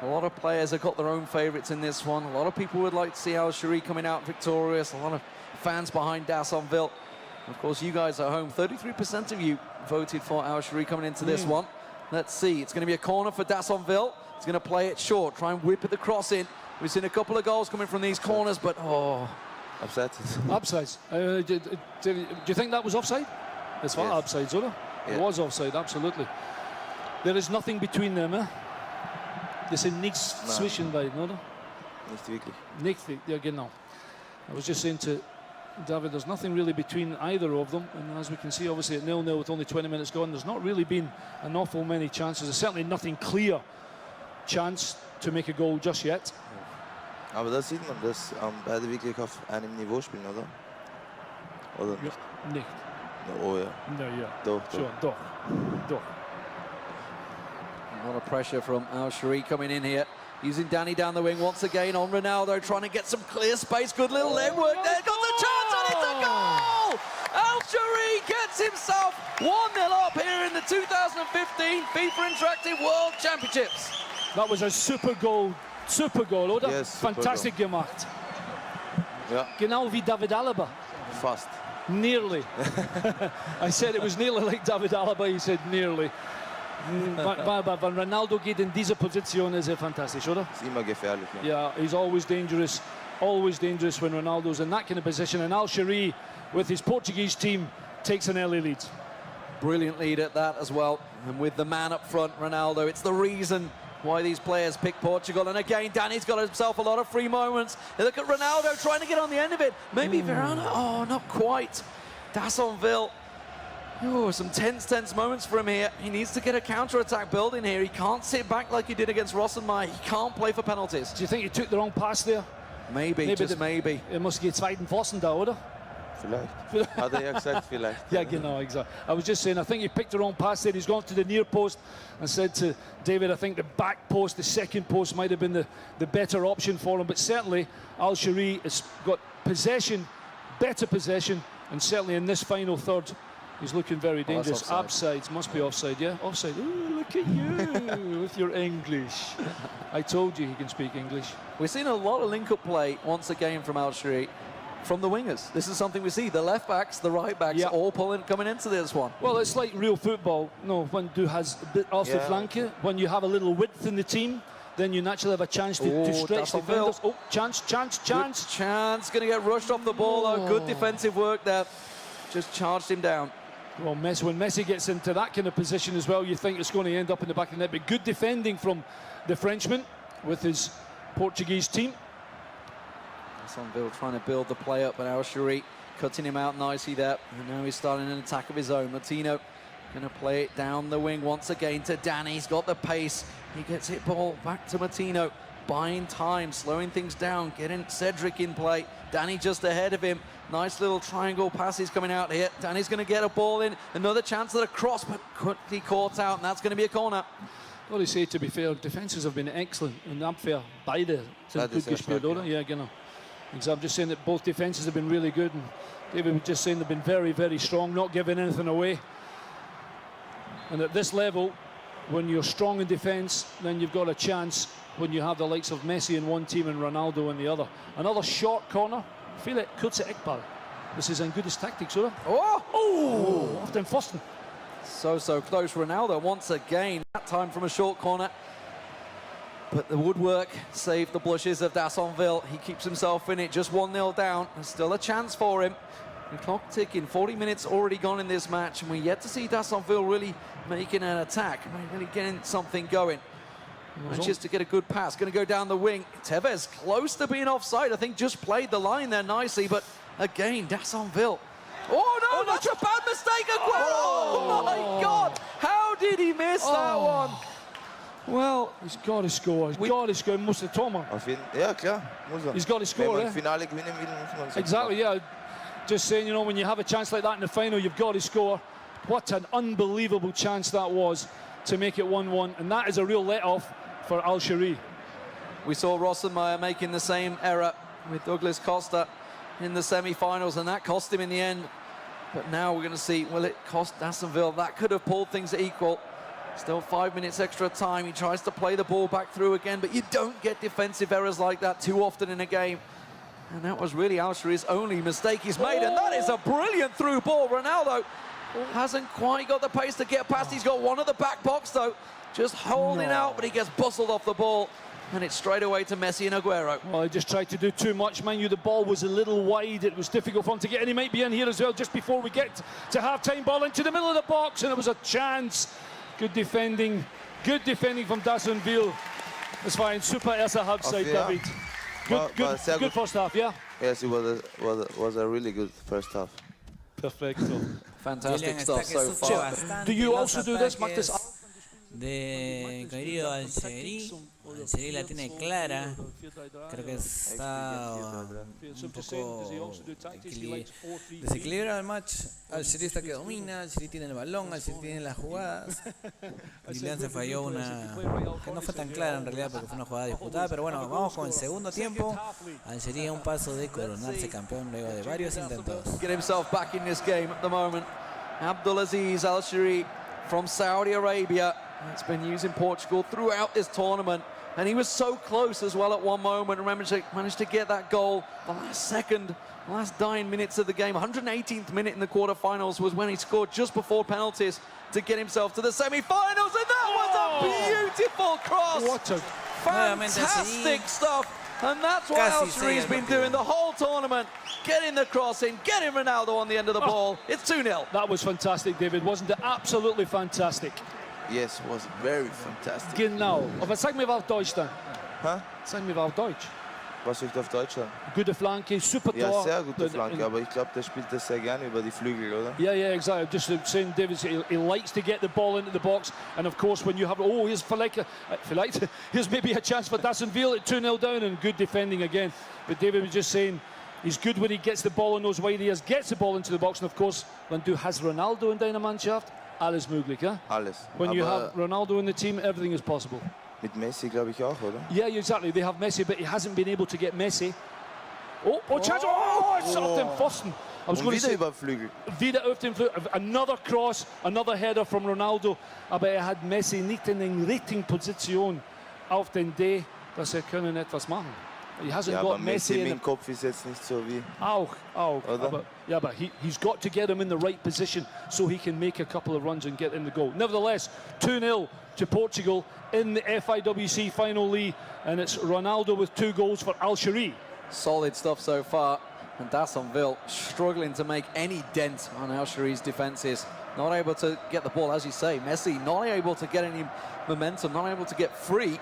A lot of players have got their own favourites in this one. A lot of people would like to see Alshri coming out victorious. A lot of fans behind Dassonville. Of course, you guys at home, 33% of you voted for Alshri coming into this one. Let's see, it's going to be a corner for Dassonville. He's going to play it short, try and whip it the cross in. We've seen a couple of goals coming from these corners, but Offside. Offsides. Do you think that was offside? It's far Yes. offside, oder? Yeah. It was offside, absolutely. There is nothing between them, eh? Das ist nichts zwischen beiden, oder? Nicht wirklich. Nichts, ja genau. I was just saying to David, there's nothing really between either of them, and as we can see, obviously at 0-0 with only 20 minutes gone, there's not really been an awful many chances. There's certainly nothing clear chance to make a goal just yet. Aber da sieht man, dass beide wirklich auf einem Niveau spielen, oder? Oder nicht? Nicht. Oh ja. No, yeah. Doch, doch. Sure, doch. Doch. a lot of pressure from Alshri coming in here. Using Danny down the wing once again on Ronaldo, trying to get some clear space. Good little leg work there. Got the chance and it's a goal! Alshri gets himself 1-0 up here in the 2015 FIFA Interactive World Championships. That was a super goal, oder? Yes, super Fantastic gemacht. Ja, Genau wie David Alaba. fast. Nearly. I said it was nearly like David Alaba, he said nearly. But when Ronaldo geht in diese Position, ist er fantastisch, oder? Ist immer gefährlich. Ja. Yeah, he's always dangerous when Ronaldo's in that kind of position. And Alshri, with his Portuguese team, takes an early lead. Brilliant lead at that as well. And with the man up front, Ronaldo, it's the reason why these players pick Portugal. And again, Danny's got himself a lot of free moments. You look at Ronaldo trying to get on the end of it. Maybe Verona, oh, not quite. Dassonville. Oh, some tense moments for him here. He needs to get a counter-attack building here. He can't sit back like he did against Rossenmeyer. He can't play for penalties. Do you think he took the wrong pass there? Maybe just maybe. Er muss die zweiten Pfosten da, oder? Vielleicht. Hat ja gesagt, vielleicht. Yeah, genau, exactly. I was just saying, I think he picked the wrong pass there. He's gone to the near post and said to David, I think the back post, the second post might have been the better option for him. But certainly, Alshri has got possession, better possession, and certainly in this final third, he's looking very dangerous. That's offside. Offside, must be offside, yeah? Offside. Ooh, look at you with your English. I told you he can speak English. We've seen a lot of link-up play once again from Alshri. From the wingers. This is something we see. The left backs, the right backs, all coming into this one. Well, it's like real football. No, when du has a bit off the flanke, when you have a little width in the team, then you naturally have a chance to stretch the defenders. Oh, chance. Good chance. Going to get rushed off the ball, though. Good defensive work there. Just charged him down. Well, when Messi gets into that kind of position as well, you think it's going to end up in the back of the net. But good defending from the Frenchman with his Portuguese team. Sonville trying to build the play up, but Al-Shari cutting him out nicely there. And now he's starting an attack of his own. Latino going to play it down the wing once again to Danny. He's got the pace. He gets it ball back to Martino. Buying time, slowing things down, getting Cedric in play. Danny just ahead of him. Nice little triangle passes coming out here. Danny's going to get a ball in. Another chance at a cross, but quickly caught out, and that's going to be a corner. What do you say, to be fair, defences have been excellent. Und Abwehr, beide sind gut gespielt, oder? Yeah, genau. I'm just saying that both defences have been really good. And David was just saying they've been very, very strong, not giving anything away. And at this level, when you're strong in defence, then you've got a chance when you have the likes of Messi in one team and Ronaldo in the other. Another short corner. Viele kurze Eckball. Das ist ein gutes Taktik, oder? Oh! Auf den Pfosten. So close. Ronaldo once again, that time from a short corner. But the woodwork saved the blushes of Dassonville. He keeps himself in it, just 1-0 down. There's still a chance for him. The clock ticking, 40 minutes already gone in this match, and we're yet to see Dassonville really making an attack, really getting something going. Manages to get a good pass, going to go down the wing. Tevez close to being offside, I think just played the line there nicely, but again, Dassonville. Oh no, that's a bad mistake, Aguero! Oh my God, how did he miss that one? Well, he's got to score. He's got to score. Muss er Thomas. Ja, klar, muss er. He's got to score. Wenn man im Finale gewinnen will, muss man. Exactly, yeah. Just saying, you know, when you have a chance like that in the final, you've got to score. What an unbelievable chance that was to make it 1-1, and that is a real let-off for Al-Shari. We saw Rossenmeyer making the same error with Douglas Costa in the semi-finals, and that cost him in the end. But now we're going to see, will it cost Dassonville? That could have pulled things equal. Still 5 minutes extra time. He tries to play the ball back through again, but you don't get defensive errors like that too often in a game. And that was really Al-Shari's only mistake he's made, and that is a brilliant through ball. Ronaldo hasn't quite got the pace to get past. He's got one at the back box, though, just holding out, but he gets bustled off the ball, and it's straight away to Messi and Aguero. Well, he just tried to do too much. Mind you, the ball was a little wide. It was difficult for him to get, and he might be in here as well just before we get to half-time. Ball into the middle of the box, and it was a chance. Good defending from Dassonville. Das war ein super erster Halbzeit, David. Good first half, yeah? Yes, it was a really good first half. Perfecto. Fantastic stuff so far. Do you also do this, Max? De querido Al-Shari. Al-Shari la tiene clara. Creo que está un poco desequilibrado el match. Al-Shari está que domina, Al-Shari tiene el balón, Al-Shari tiene las jugadas. Lilian se falló una que no fue tan clara en realidad porque fue una jugada disputada, pero bueno, vamos con el segundo tiempo. Al-Shari a un paso de coronarse campeón luego de varios intentos. Get himself back in this game at the moment. Abdulaziz Al-Shari from Saudi Arabia. It's been using Portugal throughout this tournament, and he was so close as well at one moment. Remember, managed to get that goal the last dying minutes of the game. 118th minute in the quarterfinals was when he scored just before penalties to get himself to the semi-finals, and that was a beautiful cross. What a fantastic stuff. And that's what Al-Shari's been doing the whole tournament. Getting the cross in, getting Ronaldo on the end of the ball. It's 2-0. That was fantastic, David. Wasn't it absolutely fantastic? Yes, it was very fantastic. Genau. Aber sag mir auf Deutsch dann. Hä? Sag mir auf Deutsch. Was soll ich da auf Deutsch sagen? Gute Flanke, super Tor. Ja, sehr gute Flanke, aber ich glaube, der spielt das sehr gerne über die Flügel, oder? Yeah, exactly. Just saying, David, he likes to get the ball into the box, and of course, when you have, here's here's maybe a chance for Dassonville at 2-0 down, and good defending again. But David was just saying, he's good when he gets the ball in those wide areas, gets the ball into the box, and of course, when du hast Ronaldo in deiner Mannschaft, alles möglich, ja? Alles. When you have Ronaldo in the team, everything is possible. Mit Messi, glaube ich, auch, oder? Yeah, exactly. They have Messi, but he hasn't been able to get Messi. Chance! It's auf den Pfosten. I was going to say, über Flügel. Wieder auf den Flügel. Another cross, another header from Ronaldo. Aber hat Messi nicht in der richtigen Position auf den D, dass können etwas machen. He hasn't ja, got aber Messi in im Kopf ist jetzt nicht so wie... Auch. Oder? But he's got to get him in the right position so he can make a couple of runs and get in the goal. Nevertheless, 2-0 to Portugal in the FIWC final league, and it's Ronaldo with 2 goals for Al-Shari. Solid stuff so far, and Dassonville struggling to make any dent on Al-Shari's defences. not able to get the ball, as you say. Messi not able to get any momentum, not able to get free,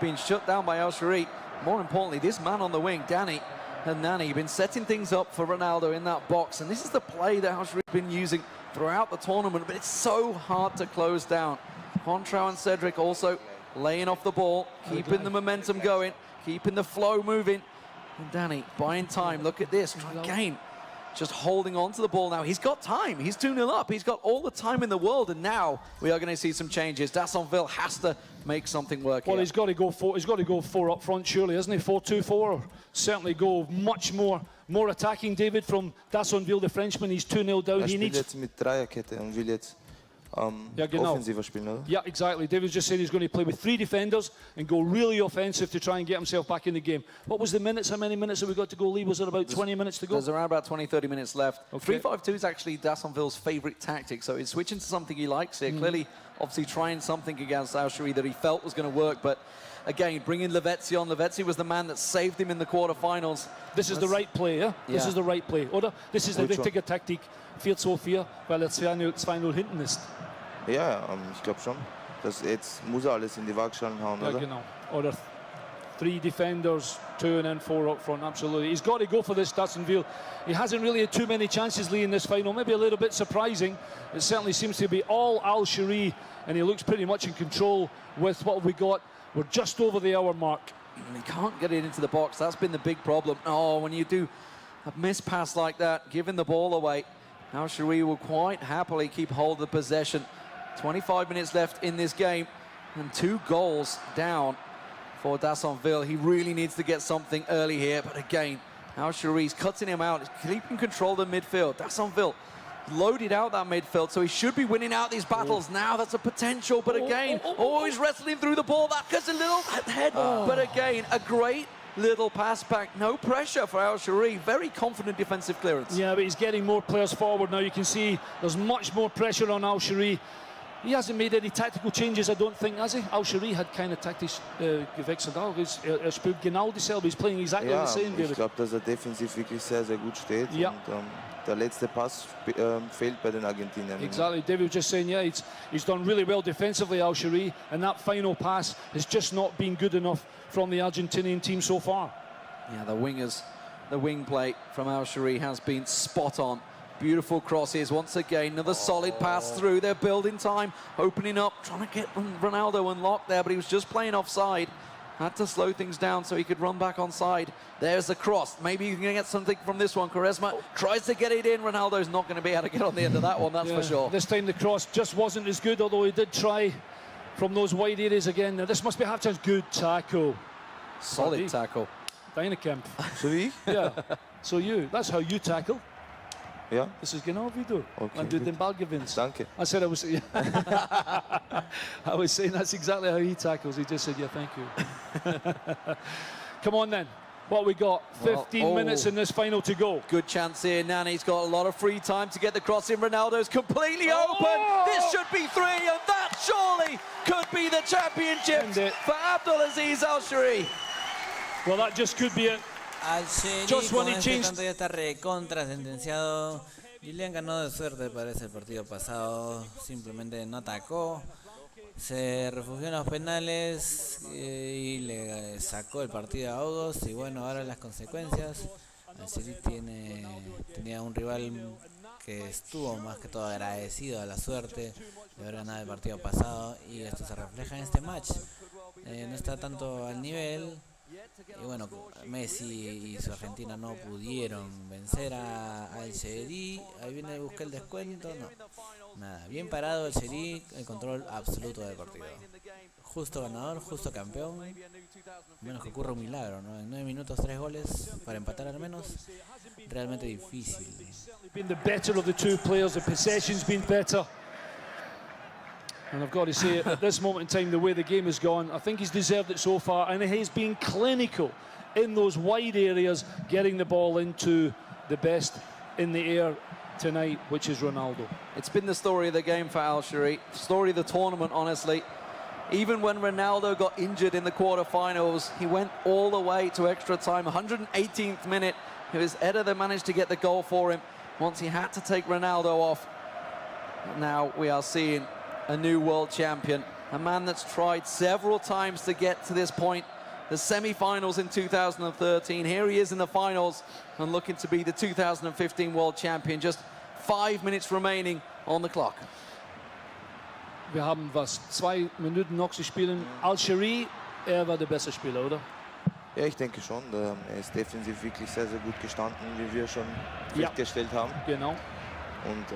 being shut down by Al-Shari. More importantly, this man on the wing, Danny Hernani, been setting things up for Ronaldo in that box, and this is the play that Al-Shari's been using throughout the tournament, but it's so hard to close down. Contrao and Cedric also laying off the ball, keeping the momentum going, keeping the flow moving. And Danny buying time. Look at this. Again, just holding on to the ball now. He's got time. He's 2-0 up. He's got all the time in the world. And now we are going to see some changes. Dassonville has to make something work. Well, here. he's got to go four up front, surely, isn't he? 4-2-4. Certainly go much more attacking, David, from Dassonville, the Frenchman. He's 2-0 down. He needs jetzt mit Dreierkette und will jetzt offensiver spielen, oder? Yeah, exactly. David's just saying he's going to play with 3 defenders and go really offensive to try and get himself back in the game. What was the minutes? How many minutes have we got to go, Lee? Was it about 20 minutes to go? There's around about 20-30 minutes left. Okay. 3-5-2 is actually Dassonville's favourite tactic, so he's switching to something he likes here. Clearly, obviously trying something against Al-Shari that he felt was going to work, but again, bringing Lavezzi on. Lavezzi was the man that saved him in the quarterfinals. This is the right play, yeah? This is the right play, oder? Das ist die richtige Taktik. 4-2-4, weil er 2-0 hinten ist. Ja, ich glaube schon. Jetzt muss er alles in die Waagschale hauen, Ja, oder? genau. Oder 3 defenders, 2 and then 4 up front, absolutely. He's got to go for this, Dassonville. He hasn't really had too many chances, Lee, in this final. Maybe a little bit surprising. It certainly seems to be all Al-Shari, and he looks pretty much in control with what we got. We're just over the hour mark. He can't get it into the box. That's been the big problem. Oh, when you do a miss pass like that, giving the ball away, Al-Shari will quite happily keep hold of the possession. 25 minutes left in this game, and 2 goals down for Dassonville. He really needs to get something early here, but again, Al-Shari's cutting him out, keeping control of the midfield. Dassonville loaded out that midfield, so he should be winning out these battles now. That's a potential, but again, always wrestling through the ball. That gets a little head, but again, a great little pass back. No pressure for Al-Shari. Very confident defensive clearance. Yeah, but he's getting more players forward now. You can see there's much more pressure on Al-Shari. He hasn't made any tactical changes, I don't think, has he? Al-Shari had keine taktisch gewechselt auch. Spielt genau dieselbe. He's playing exactly the same, David. Ich glaube, dass defensiv wirklich sehr, sehr gut steht. Ja. Und der letzte Pass fehlt bei den Argentiniern. Exactly. David was just saying, yeah, he's done really well defensively, Al-Shari, and that final pass has just not been good enough from the Argentinian team so far. Yeah, the wing play from Al-Shari has been spot on. Beautiful crosses once again. Another solid pass through. They're building time, opening up, trying to get Ronaldo unlocked there, but he was just playing offside. Had to slow things down so he could run back onside. There's the cross. Maybe you can get something from this one. Quaresma tries to get it in. Ronaldo's not going to be able to get on the end of that one, that's for sure. This time the cross just wasn't as good, although he did try from those wide areas again. Now this must be half chance. Good tackle. Solid tackle. Deinekamp. So wie ich? Yeah. So that's how you tackle. Ja. Das ist genau wie du. Okay, Wenn du den Ball gewinnst. Danke. I said I was saying that's exactly how he tackles. He just said, yeah, thank you. Come on then. What we got? 15 minutes in this final to go. Good chance here. Nani's got a lot of free time to get the cross in. Ronaldo's completely open. This should be 3, and that surely could be the championship for Abdulaziz Al-Shari. Well, that just could be it. Al-Shari con este tanto ya está recontra sentenciado. Julián ganó de suerte, parece, el partido pasado. Simplemente no atacó. Se refugió en los penales y le sacó el partido a August. Y bueno, ahora las consecuencias. Al-Shari tenía un rival que estuvo más que todo agradecido a la suerte de haber ganado el partido pasado. Y esto se refleja en este match. No está tanto al nivel. Y bueno, Messi y su Argentina no pudieron vencer a Al-Shari. Ahí viene a buscar el descuento. No, nada, bien parado Al-Shari, el control absoluto del partido. Justo ganador, justo campeón. Menos que ocurra un milagro, ¿no? En 9 minutos 3 goles para empatar al menos. Realmente difícil. Been the better of the two players, the possession's been better. And I've got to say, at this moment in time, the way the game has gone, I think he's deserved it so far, and he's been clinical in those wide areas, getting the ball into the best in the air tonight, which is Ronaldo. It's been the story of the game for Al-Shari, story of the tournament, honestly. Even when Ronaldo got injured in the quarterfinals, he went all the way to extra time. 118th minute, it was Eder that managed to get the goal for him once he had to take Ronaldo off. Now we are seeing a new world champion, a man that's tried several times to get to this point. The semi-finals in 2013. Here he is in the finals and looking to be the 2015 world champion. Just 5 minutes remaining on the clock. Wir haben 2 Minuten noch zu spielen. Al-Shari, war der bessere Spieler, oder? Ja, ich denke schon. Er ist defensiv wirklich sehr, sehr gut gestanden, wie wir schon festgestellt haben. Genau. Und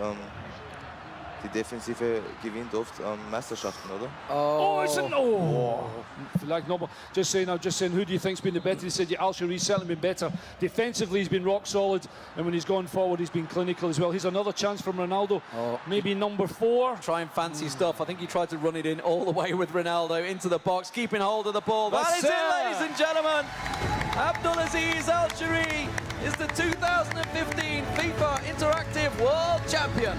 die Defensive gewinnt oft Meisterschaften, oder? Oh, it's an Vielleicht nochmal. Just saying, who do you think's been the better? He said, Al-Shari's certainly been better. Defensively, he's been rock solid, and when he's gone forward, he's been clinical as well. Here's another chance from Ronaldo. Maybe number 4. Trying fancy stuff. I think he tried to run it in all the way with Ronaldo into the box, keeping hold of the ball. That is it, ladies and gentlemen. Abdulaziz Al-Shari is the 2015 FIFA Interactive World Champion.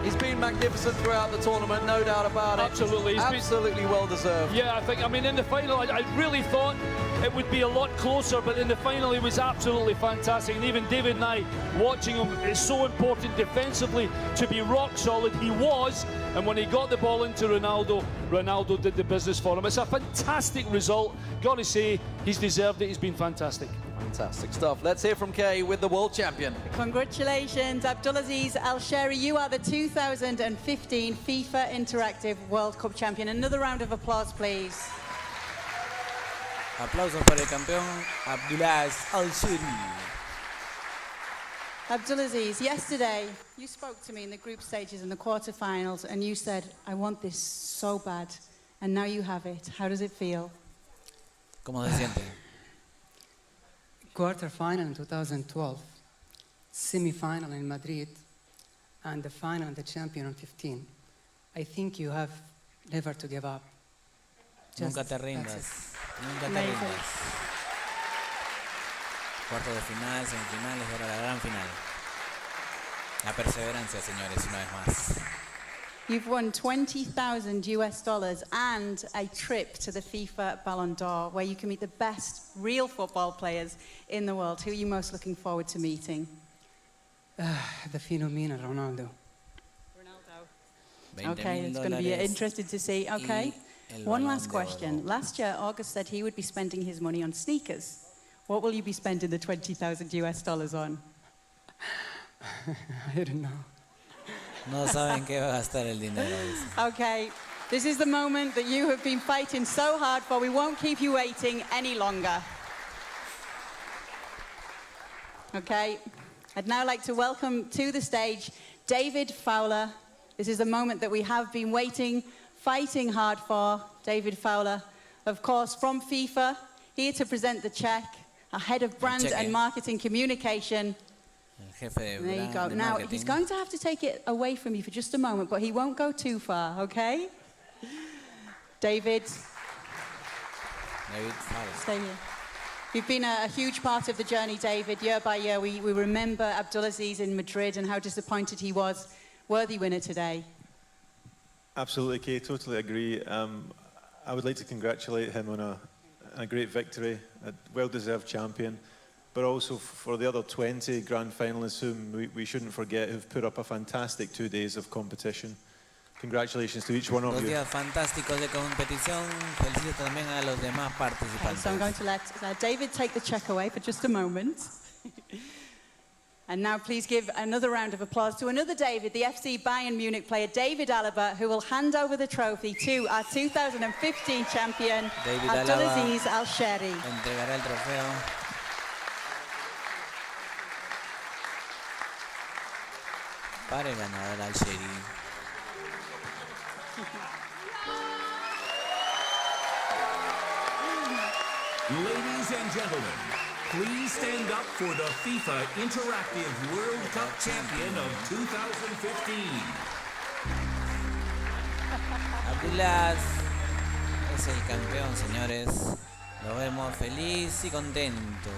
He's been magnificent throughout the tournament, no doubt about it. Absolutely. Absolutely well deserved. Yeah, I mean, in the final, I really thought it would be a lot closer, but in the final, he was absolutely fantastic. And even David and I, watching him, it's so important defensively to be rock solid. He was, and when he got the ball into Ronaldo, Ronaldo did the business for him. It's a fantastic result. Got to say, he's deserved it. He's been fantastic. Fantastic stuff. Let's hear from Kay with the world champion. Congratulations, Abdulaziz Al-Shari. You are the 2015 FIFA Interactive World Cup champion. Another round of applause, please. Aplausos para el campeón Abdulaziz Al-Shari. Abdulaziz, yesterday you spoke to me in the group stages and the quarterfinals, and you said, I want this so bad. And now you have it. How does it feel? ¿Cómo se siente? Quarterfinal in 2012, semi-final in Madrid, and the final and the champion in 15. I think you have never to give up. Nunca te rindas. Nunca te rindas. Cuarto de final, semifinales, ahora la gran final. La perseverancia, señores, una vez más. You've won $20,000 and a trip to the FIFA Ballon d'Or, where you can meet the best real football players in the world. Who are you most looking forward to meeting? The phenomenal Ronaldo. Okay, it's going to be interesting to see. Okay, one last question. Last year, August said he would be spending his money on sneakers. What will you be spending the $20,000 on? I don't know. No saben qué va a gastar el dinero. Okay, this is the moment that you have been fighting so hard for. We won't keep you waiting any longer. Okay, I'd now like to welcome to the stage David Fowler. This is the moment that we have been waiting, fighting hard for. David Fowler, of course, from FIFA, here to present the check, our head of brand and marketing communication. There you go. Now, he's going to have to take it away from you for just a moment, but he won't go too far, okay? David. Stay here. You've been a huge part of the journey, David. Year by year, we remember Abdulaziz in Madrid and how disappointed he was. Worthy winner today. Absolutely, Kay. Totally agree. I would like to congratulate him on a great victory, a well-deserved champion, but also for the other 20 grand finalists whom we shouldn't forget, who've put up a fantastic 2 days of competition. Congratulations to each one of you. 2 días fantásticos de competición. Felicito también a los demás participantes. Okay, so I'm going to let David take the check away for just a moment. And now please give another round of applause to another David, the FC Bayern Munich player, David Alaba, who will hand over the trophy to our 2015 champion, Abdulaziz Al-Shari. Entregará el trofeo. Para el ganador Al-Shari. Ladies and gentlemen, please stand up for the FIFA Interactive World Cup Champion of 2015. Abdulaz es el campeón, señores. Lo vemos feliz y contento,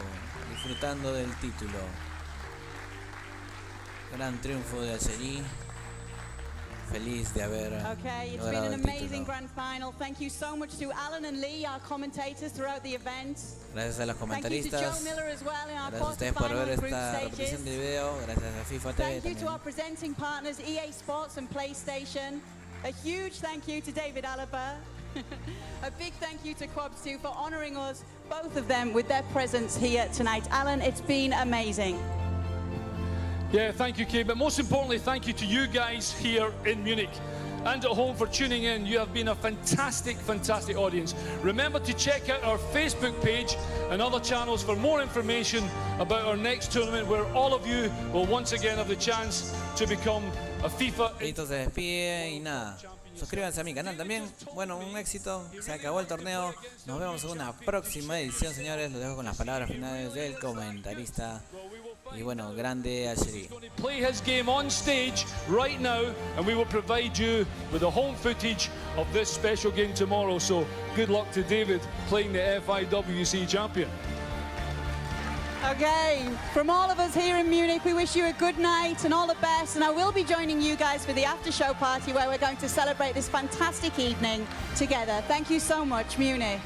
disfrutando del título. Gran triunfo de Al-Shari. feliz de haber Okay, it's been logrado an el amazing título. grand final. Thank you so much to Alan and Lee, our commentators throughout the event. Gracias a los Thank you to Joe comentaristas. Miller as well in our Gracias a ustedes por quarterfinal ver and group esta repetición del stages. video. Gracias a FIFA TV Thank you to también. our presenting partners, EA Sports and PlayStation. A huge thank you to David Alaba. A big thank you to Quabs too for honouring us, both of them, with their presence here tonight. Alan, it's been amazing. Yeah, thank you, Kay. But most importantly, thank you to you guys here in Munich and at home for tuning in. You have been a fantastic, fantastic audience. Remember to check out our Facebook page and other channels for more information about our next tournament, where all of you will once again have the chance to become a FIFA. Listo, se despide y nada. Suscríbanse a mi canal también. Bueno, un éxito. Se acabó el torneo. Nos vemos en una próxima edición, señores. Los dejo con las palabras finales del comentarista. Y bueno, grande Asheri. Play his game on stage right now, and we will provide you with the home footage of this special game tomorrow. So good luck to David playing the FIWC champion. Okay, from all of us here in Munich, we wish you a good night and all the best. And I will be joining you guys for the after show party where we're going to celebrate this fantastic evening together. Thank you so much, Munich.